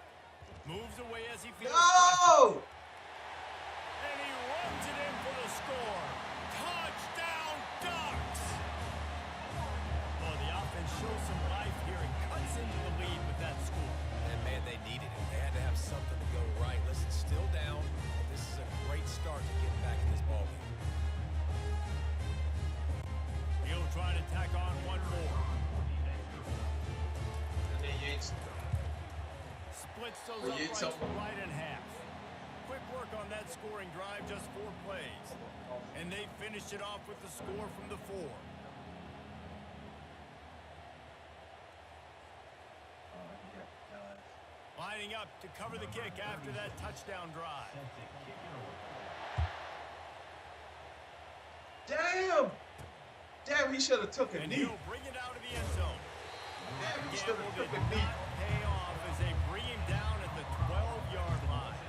Moves away as he feels pressure. No! And he runs it in for the score. Touchdown, Ducks! Oh, the offense shows some life here and cuts into the lead with that score. And, man, they needed it. They had to have something to go right. Listen, still down, but this is a great start to getting back in this ballgame. He'll try to tack on one more. And then Yates. Splits those Well, Yates uprights up. right in half. Quick work on that scoring drive, just 4 plays. And they finished it off with the score from the 4. lining up to cover the kick after that touchdown drive. Damn! Damn, he should have took a And knee. he'll bring it out of the end zone. That Damn, he should gamble have did took a knee. not pay off as they bring him down at the 12-yard line.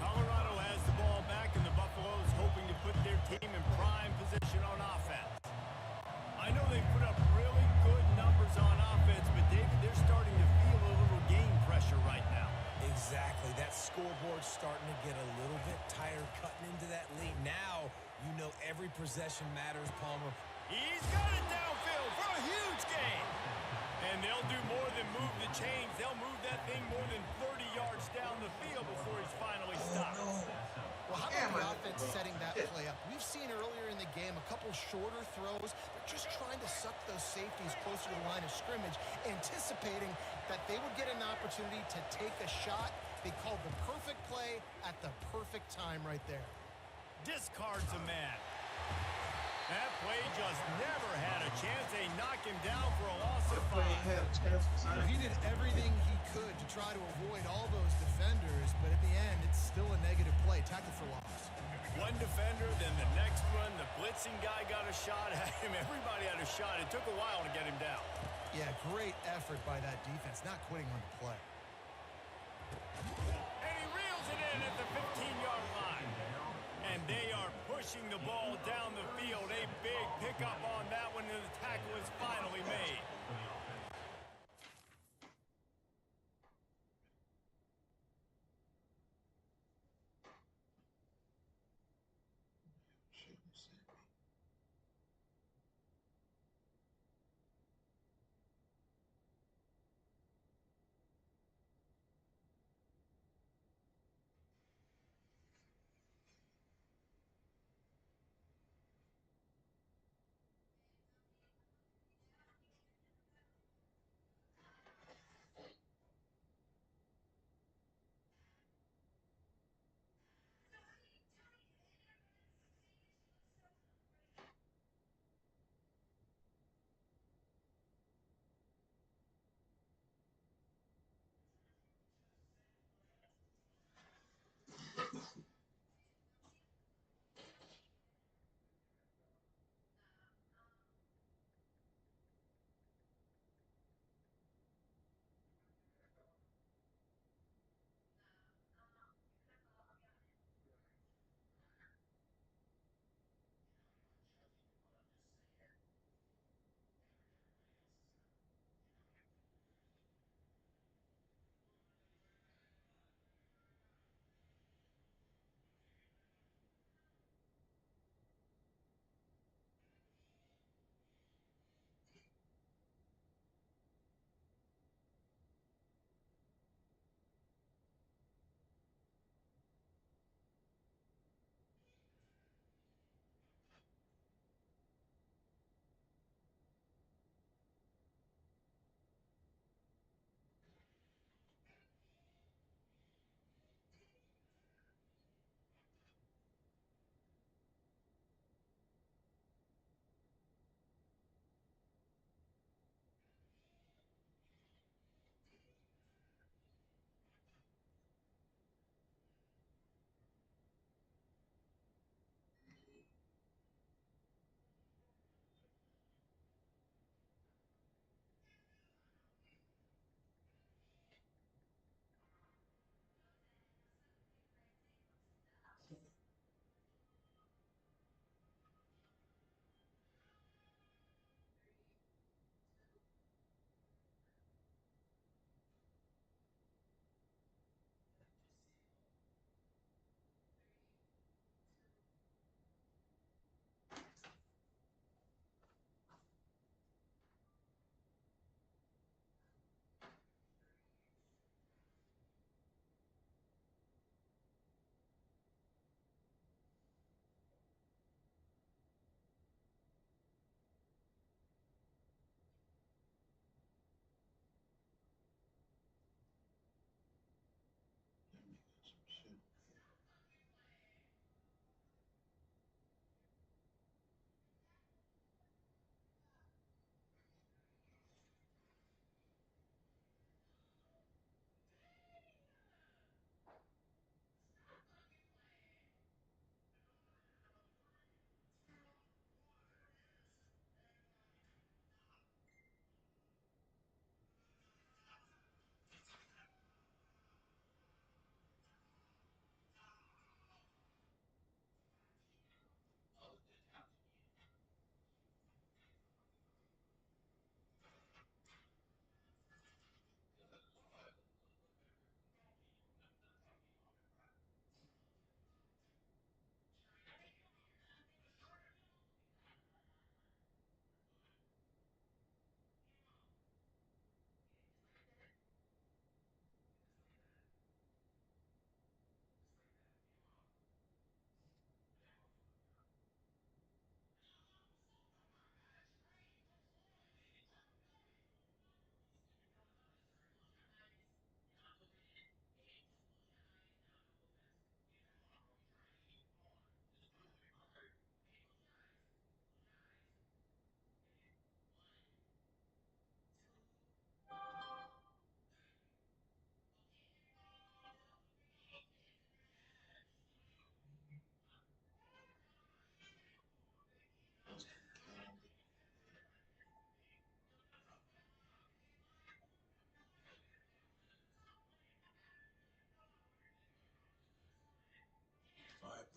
Colorado has the ball back, and the Buffaloes hoping to put their team in prime position on offense. I know they put up really good numbers on offense, but David, they're starting to feel a little game pressure right now. Exactly. That scoreboard's starting to get a little bit tired cutting into that lead. Now, you know every possession matters, Palmer. He's got it downfield for a huge gain. And they'll do more than move the chains. They'll move that thing more than 30 yards down the field before he's finally stopped. Well, how about the offense setting that play up? We've seen earlier in the game a couple shorter throws. They're just trying to suck those safeties closer to the line of scrimmage, anticipating that they would get an opportunity to take a shot. They called the perfect play at the perfect time right there. Discards a man. That play just never had a chance. They knock him down for a loss of 5. He did everything he could to try to avoid all those defenders, but at the end, it's still a negative play. Tackle for loss. One defender, then the next one. The blitzing guy got a shot at him. Everybody had a shot. It took a while to get him down. Yeah, great effort by that defense, not quitting on the play. And he reels it in at the 15-yard line. And they are pushing the ball down the field. A big pickup on that one, and the tackle is finally made.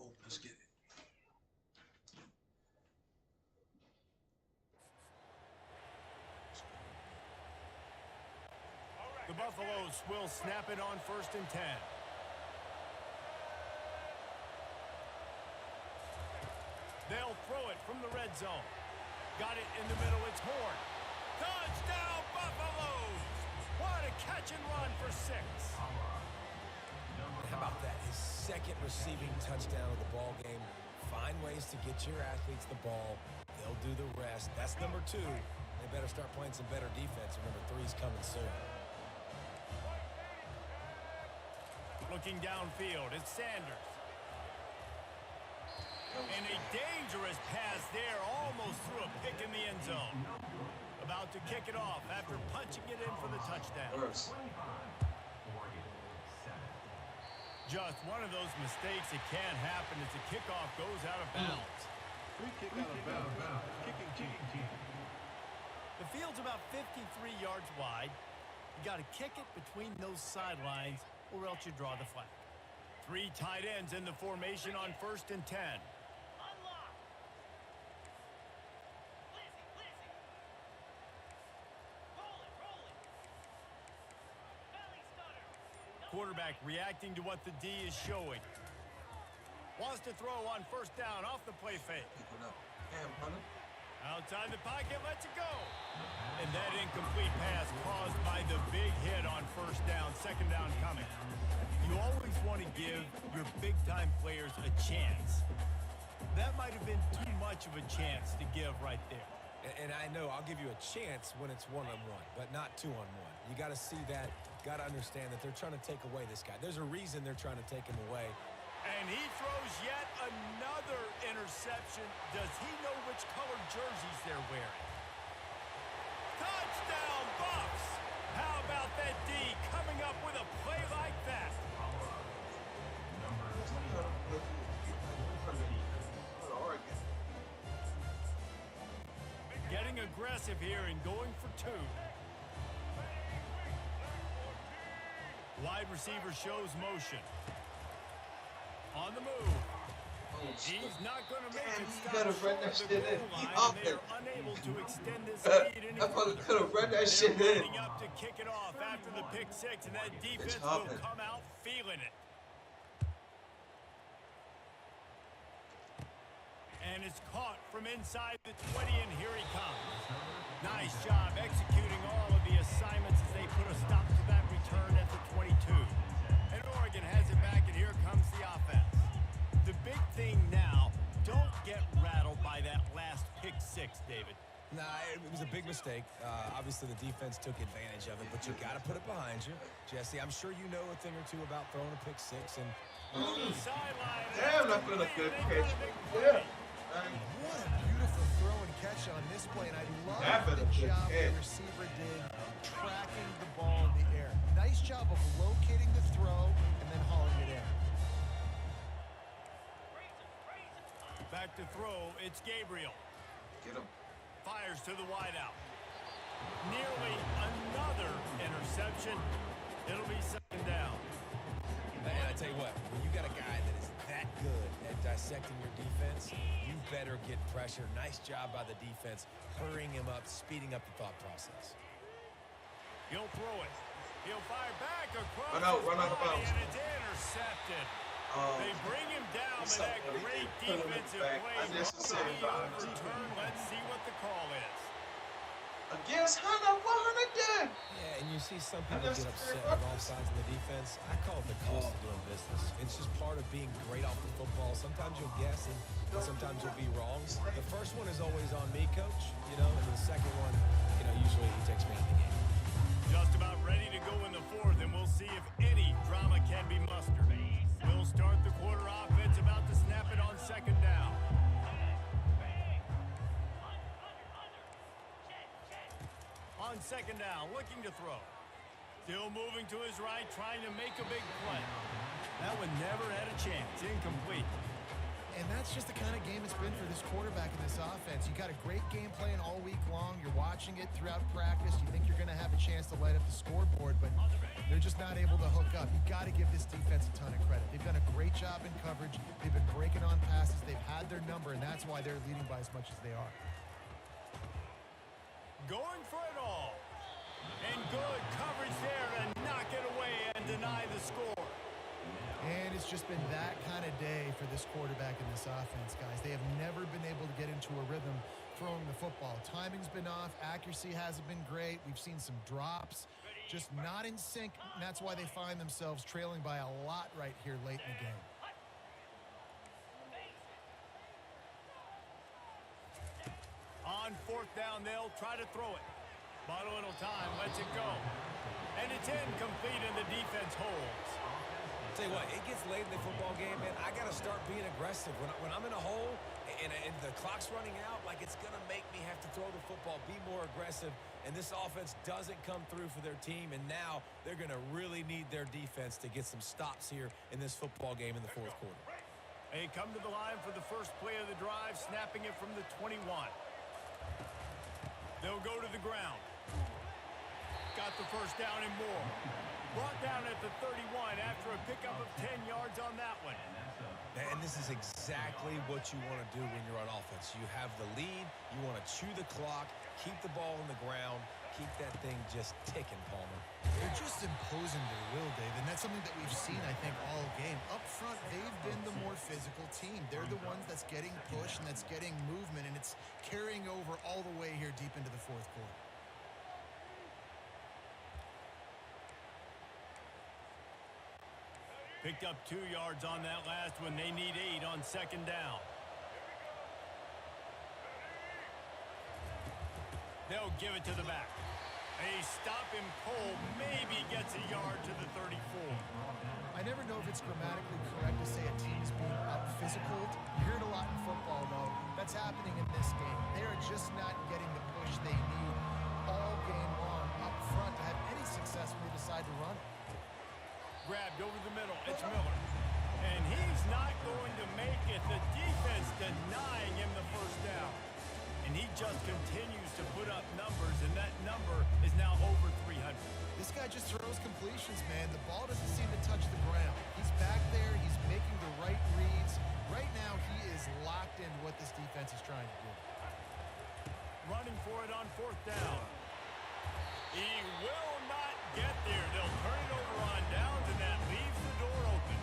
Oh, let's get it. The Buffaloes will snap it on 1st and 10. They'll throw it from the red zone. Got it in the middle. It's Horn. Touchdown, Buffaloes! What a catch and run for 6. How about that? His second receiving touchdown of the ball game. Find ways to get your athletes the ball. They'll do the rest. That's number 2. They better start playing some better defense. Remember, 3's coming soon. Looking downfield, it's Sanders. And a dangerous pass there, almost threw a pick in the end zone. About to kick it off after punching it in for the touchdown. Just one of those mistakes that can happen as the kickoff goes out of bounds. Free kick out of bounds. Kicking team. The field's about 53 yards wide. You got to kick it between those sidelines or else you draw the flag. 3 tight ends in the formation on 1st and 10. Quarterback reacting to what the D is showing. Wants to throw on 1st down off the play fake. Outside the pocket, lets it go. And that incomplete pass caused by the big hit on 1st down, 2nd down coming. You always want to give your big-time players a chance. That might have been too much of a chance to give right there. And I know I'll give you a chance when it's one-on-one, but not two-on-one. You got to see that, got to understand that they're trying to take away this guy. There's a reason they're trying to take him away. And he throws yet another interception. Does he know which color jerseys they're wearing? Touchdown, Buffs! How about that D coming up with a play like that? Getting aggressive here and going for 2. Wide receiver shows motion. On the move. He's not going to make it stop better run that short shit of the in. goal line, He and they are unable to extend this lead any I further. could have run that shit They're in. lining up to kick it off after the pick 6, and that defense will come out feeling it. And it's caught from inside the 20, and here he comes. Nice job executing all of the assignments as they put a stop to that return at the 22. And Oregon has it back, and here comes the offense. The big thing now, don't get rattled by that last pick 6, David. Nah, it was a big mistake. Obviously, the defense took advantage of it, but you got to put it behind you. Jesse, I'm sure you know a thing or two about throwing a pick 6. And Damn, that feel like a good catch. Yeah. What a beautiful throw and catch on this play, and I love the job the receiver did tracking the ball in the air. Nice job of locating the throw and then hauling it in. Back to throw, it's Gabriel. Get him. Fires to the wideout. Nearly another interception. It'll be 2nd down. And I tell you what, when you got a guy that is that good at dissecting your defense, you better get pressure. Nice job by the defense, hurrying him up, speeding up the thought process. He'll throw it. He'll fire back across Run out of bounds. and it's intercepted. They bring him down, but that great defensive play Unnecessary will be overturned. Let's see what the call is. Against Hunter, what Hunter did? Yeah, and you see some people get upset on all sides of the defense. I call it the cost of doing business. It's just part of being great off the football. Sometimes you'll guess and sometimes you'll be wrong. The first one is always on me, Coach, and the second one, usually he takes me out of the game. Just about ready to go in the 4th, and we'll see if any drama can be mustered. We'll start the quarter offense, about to snap it on 2nd down. On 2nd down, looking to throw. Still moving to his right, trying to make a big play. That one never had a chance. Incomplete. And that's just the kind of game it's been for this quarterback in this offense. You got a great game plan all week long. You're watching it throughout practice. You think you're going to have a chance to light up the scoreboard, but they're just not able to hook up. You got to give this defense a ton of credit. They've done a great job in coverage. They've been breaking on passes. They've had their number, and that's why they're leading by as much as they are. Going for it all. And good coverage there to knock it away and deny the score. And it's just been that kind of day for this quarterback and this offense, guys. They have never been able to get into a rhythm throwing the football. Timing's been off. Accuracy hasn't been great. We've seen some drops. Just not in sync, and that's why they find themselves trailing by a lot right here late in the game. On fourth down, they'll try to throw it. But a little time, lets it go. And it's incomplete, and the defense holds. Tell you what, it gets late in the football game, man. I got to start being aggressive. When I'm in a hole and the clock's running out, like, it's going to make me have to throw the football, be more aggressive. And this offense doesn't come through for their team, and now they're going to really need their defense to get some stops here in this football game in the fourth quarter. They come to the line for the first play of the drive, snapping it from the 21. They'll go to the ground. Got the first down and more. Brought down at the 31 after a pickup of 10 yards on that one. And this is exactly what you want to do when you're on offense. You have the lead. You want to chew the clock, keep the ball on the ground, keep that thing just ticking, Palmer. They're just imposing their will, Dave, and that's something that we've seen, I think, all game. Up front, they've been the more physical team. They're the ones that's getting pushed and that's getting movement, and it's carrying over all the way here deep into the fourth quarter. Picked up 2 yards on that last one. They need 8 on second down. They'll give it to the back. A stop and pull maybe gets a yard to the 34. I never know if it's grammatically correct to say a team is being up-physical. You hear it a lot in football, though. That's happening in this game. They are just not getting the push they need all game long up front to have any success when they decide to run it. Grabbed over the middle. It's Miller. And he's not going to make it. The defense denying him the first down. And he just continues to put up numbers, and that number is now over 300. This guy just throws completions, man. The ball doesn't seem to touch the ground. He's back there. He's making the right reads. Right now, he is locked into what this defense is trying to do. Running for it on fourth down. He will not get there. They'll turn it over on downs, and that leaves the door open.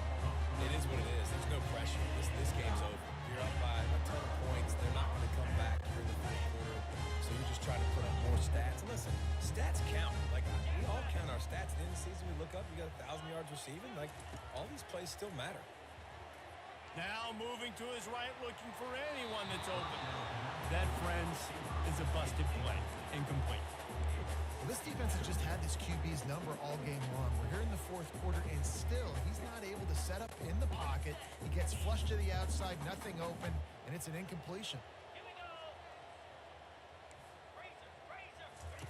It is what it is. There's no pressure. This game's over. You're up by a ton of points. They're not going to come back here in the fourth quarter. So you're just trying to put up more stats. And listen, stats count. Like, we all count our stats. At the end of the season, we look up, you got 1,000 yards receiving. Like, all these plays still matter. Now moving to his right, looking for anyone that's open. That, friends, is a busted play. Incomplete. Well, this defense has just had this QB's number all game long. We're here in the fourth quarter, and still, he's not able to set up in the pocket. He gets flushed to the outside, nothing open, and it's an incompletion.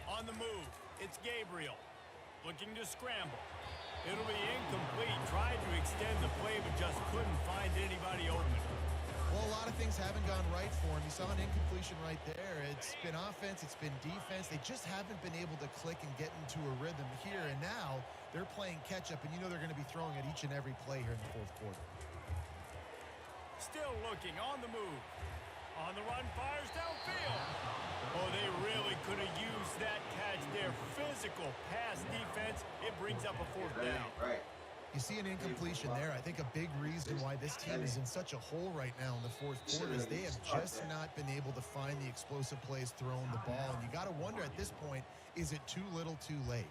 On the move, it's Gabriel. Looking to scramble. It'll be incomplete. Tried to extend the play, but just couldn't find anybody open. Well, a lot of things haven't gone right for him. You saw an incompletion right there. It's been offense, it's been defense. They just haven't been able to click and get into a rhythm here. And now they're playing catch-up, and you know they're going to be throwing at each and every play here in the fourth quarter. Still looking, on the move. On the run, fires downfield. Oh, they really could have used that catch there. Physical pass defense. It brings up a fourth down. Right. You see an incompletion there. I think a big reason why this team is in such a hole right now in the fourth quarter is they have just not been able to find the explosive plays throwing the ball. And you got to wonder at this point, is it too little too late?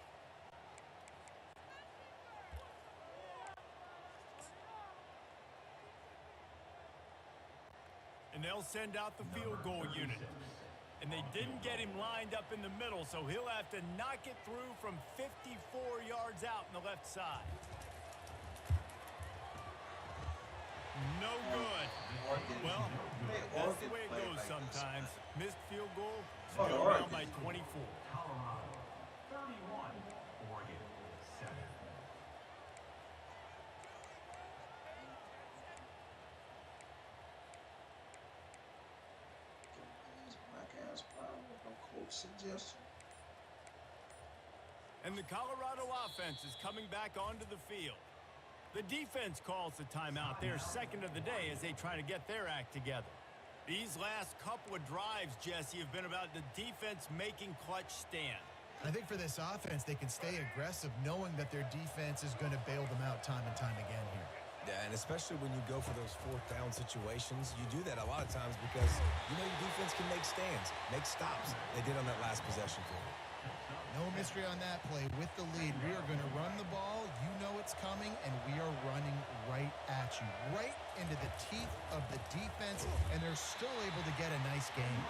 And they'll send out the field goal unit. And they didn't get him lined up in the middle, so he'll have to knock it through from 54 yards out on the left side. No good. Well, that's the way it goes sometimes. Missed field goal, still down by 24. And the Colorado offense is coming back onto the field. The defense calls the timeout. Their second of the day as they try to get their act together. These last couple of drives, Jesse, have been about the defense making clutch stand. I think for this offense, they can stay aggressive knowing that their defense is going to bail them out time and time again here. Yeah, and especially when you go for those fourth down situations, you do that a lot of times because you know your defense can make stands, make stops. They did on that last possession for you. No mystery on that play. With the lead, we are going to run the ball. You know it's coming, and we are running right at you, right into the teeth of the defense, and they're still able to get a nice game.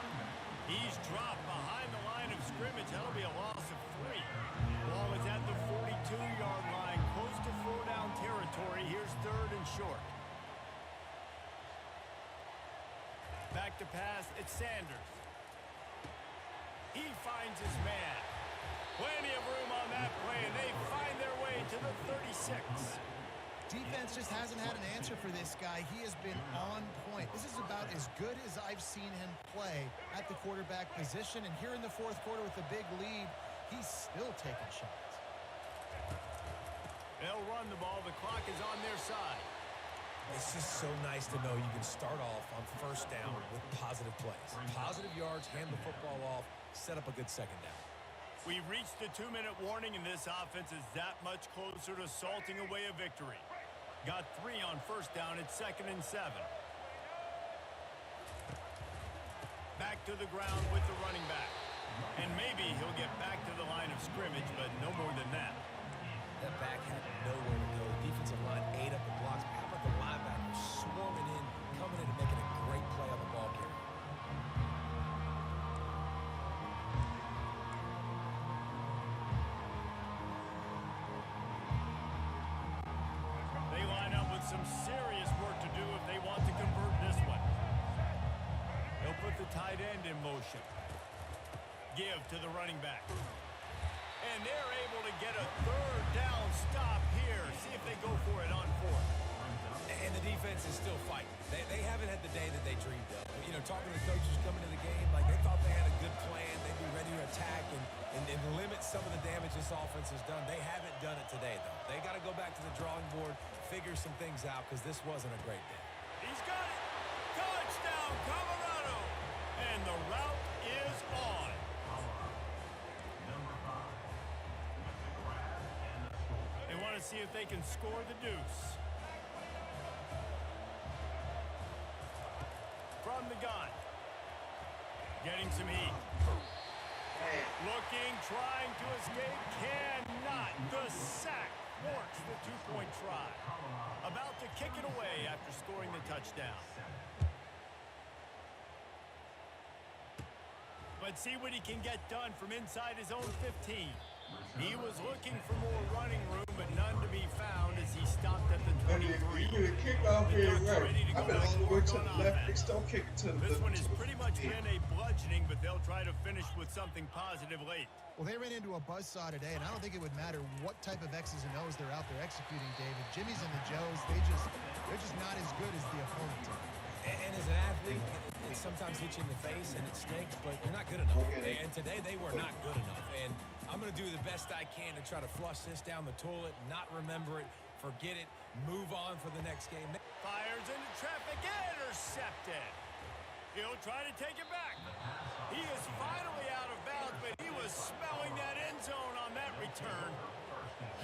He's dropped behind the line of scrimmage. That'll be a loss of 3. Ball is at the 42-yard line, close to 4-down territory. Here's 3rd and short. Back to pass, it's Sanders. He finds his man. Plenty of room on that play, and they find their way to the 36. Defense just hasn't had an answer for this guy. He has been on point. This is about as good as I've seen him play at the quarterback position. And here in the fourth quarter with a big lead, he's still taking shots. They'll run the ball. The clock is on their side. It's just so nice to know you can start off on first down with positive plays. Positive yards, hand the football off, set up a good second down. We've reached the 2-minute warning, and this offense is that much closer to salting away a victory. Got 3 on first down. It's 2nd and 7. Back to the ground with the running back. And maybe he'll get back to the line of scrimmage, but no more than that. That back had nowhere to go. Defensive line ate up the blocks. How about the linebackers swarming in, coming in and making a great play on the ball carrier? They line up with some serious work to do if they want to convert this one. They'll put the tight end in motion. Give to the running back. And they're able to get a 3rd down stop here. See if they go for it on 4th. And the defense is still fighting. They haven't had the day that they dreamed of. You know, talking to the coaches coming to the game, like they thought they had a good plan. They'd be ready to attack and limit some of the damage this offense has done. They haven't done it today, though. They got to go back to the drawing board, figure some things out, because this wasn't a great day. He's got it. Touchdown, Colorado. And the route is on. They want to see if they can score the deuce. From the gun. Getting some heat. Looking, trying to escape, cannot. The sack thwarts the 2-point try. About to kick it away after scoring the touchdown. Let's see what he can get done from inside his own 15. He was looking for more running room, but none to be found as he stopped at the 23. You need to kick off here right. I've been all the way to the left. They still kick it to the This one has pretty much been a bludgeoning, but they'll try to finish with something positive late. Well, they ran into a buzzsaw today, and I don't think it would matter what type of X's and O's they're out there executing, David. Jimmy's and the Joes, they're just not as good as the opponent. And as an athlete, it sometimes hits you in the face and it stinks, but you're not good enough. And today they were not good enough. And I'm going to do the best I can to try to flush this down the toilet, not remember it, forget it, move on for the next game. Fires into traffic, intercepted. He'll try to take it back. He is finally out of bounds, but he was smelling that end zone on that return.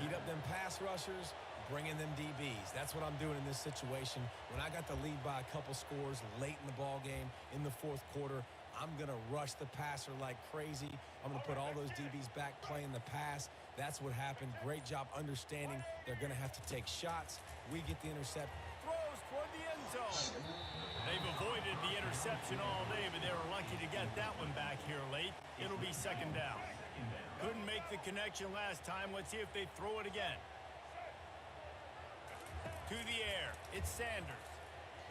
Heat up them pass rushers, bring in them DBs. That's what I'm doing in this situation. When I got the lead by a couple scores late in the ball game in the fourth quarter, I'm going to rush the passer like crazy. I'm going to put all those DBs back playing the pass. That's what happened. Great job understanding they're going to have to take shots. We get the intercept. Throws toward the end zone. They've avoided the interception all day, but they were lucky to get that one back here late. It'll be 2nd down. Couldn't make the connection last time. Let's see if they throw it again. To the air. It's Sanders.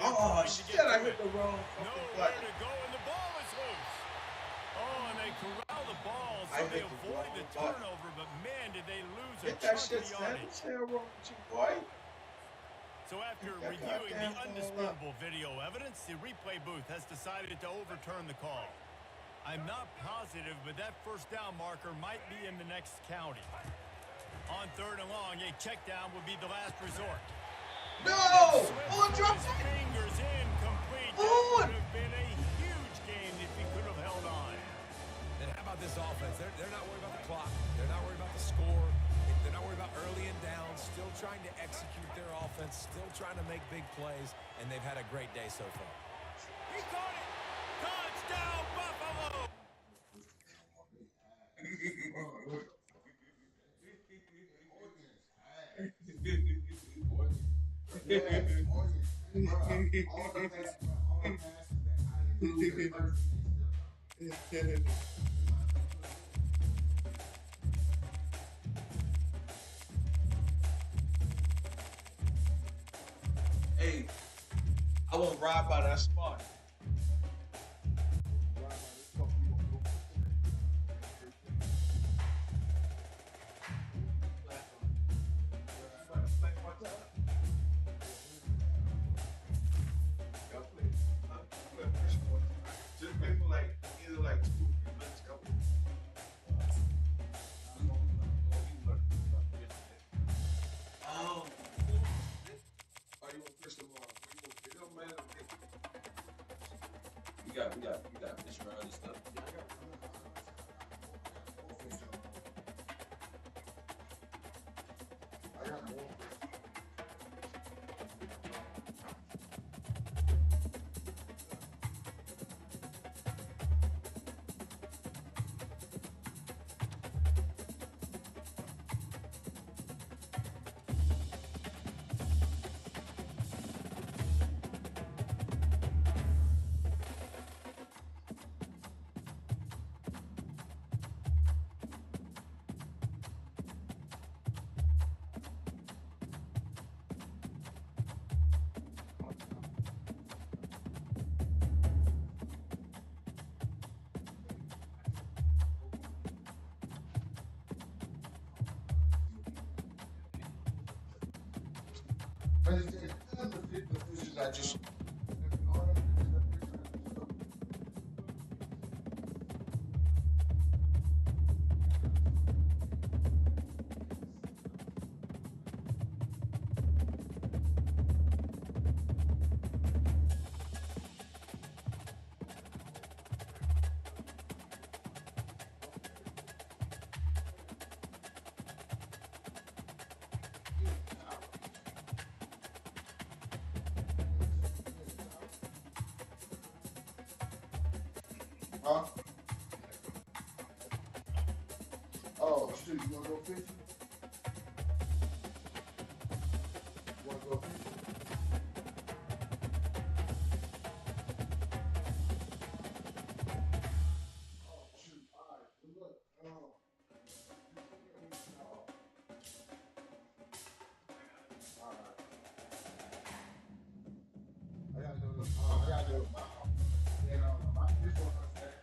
Oh, shit, I hit the wrong fucking Nowhere button. to go, and the ball is loose. Oh, and they corral the ball, so they avoid the turnover, but man, did they lose a Get that chunk shit, of Sanders. yardage. Hell wrong with you, boy. So after Get that reviewing the goddamn ball undisputable video evidence, the replay booth has decided to overturn the call. I'm not positive, but that 1st down marker might be in the next county. On 3rd and long, a check down would be the last resort. No! Oh, drop His it! fingers incomplete. Oh! That would have been a huge gain if he could have held on. And how about this offense? They're not worried about the clock. They're not worried about the score. They're not worried about early and down. Still trying to execute their offense. Still trying to make big plays. And they've had a great day so far. He caught it. Touchdown, Buffalo. Hey, I won't ride by that spot. Just wait for like either like 2 or 3 minutes. Are you gonna push them on? It don't matter. You got fish around and stuff. I got more. I just Huh? Oh, shoot, you wanna go fishing? You wanna go fishing? Oh, shoot, alright, look, alright. I gotta do it. You know, this one was there.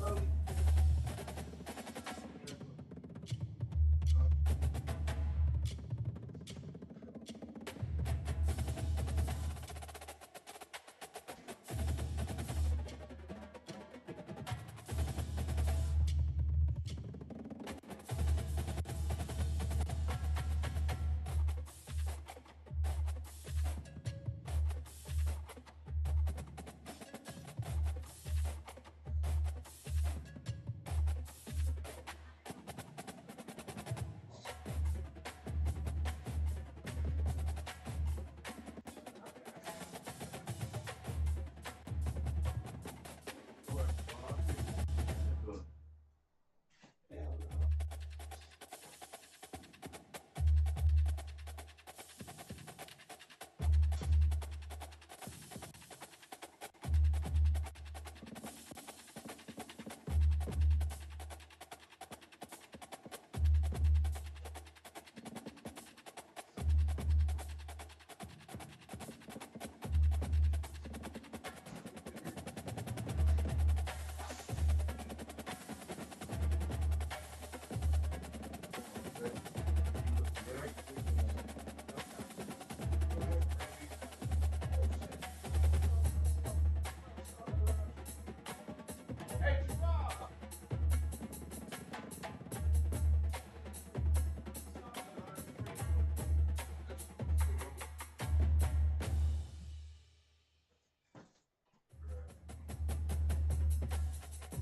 early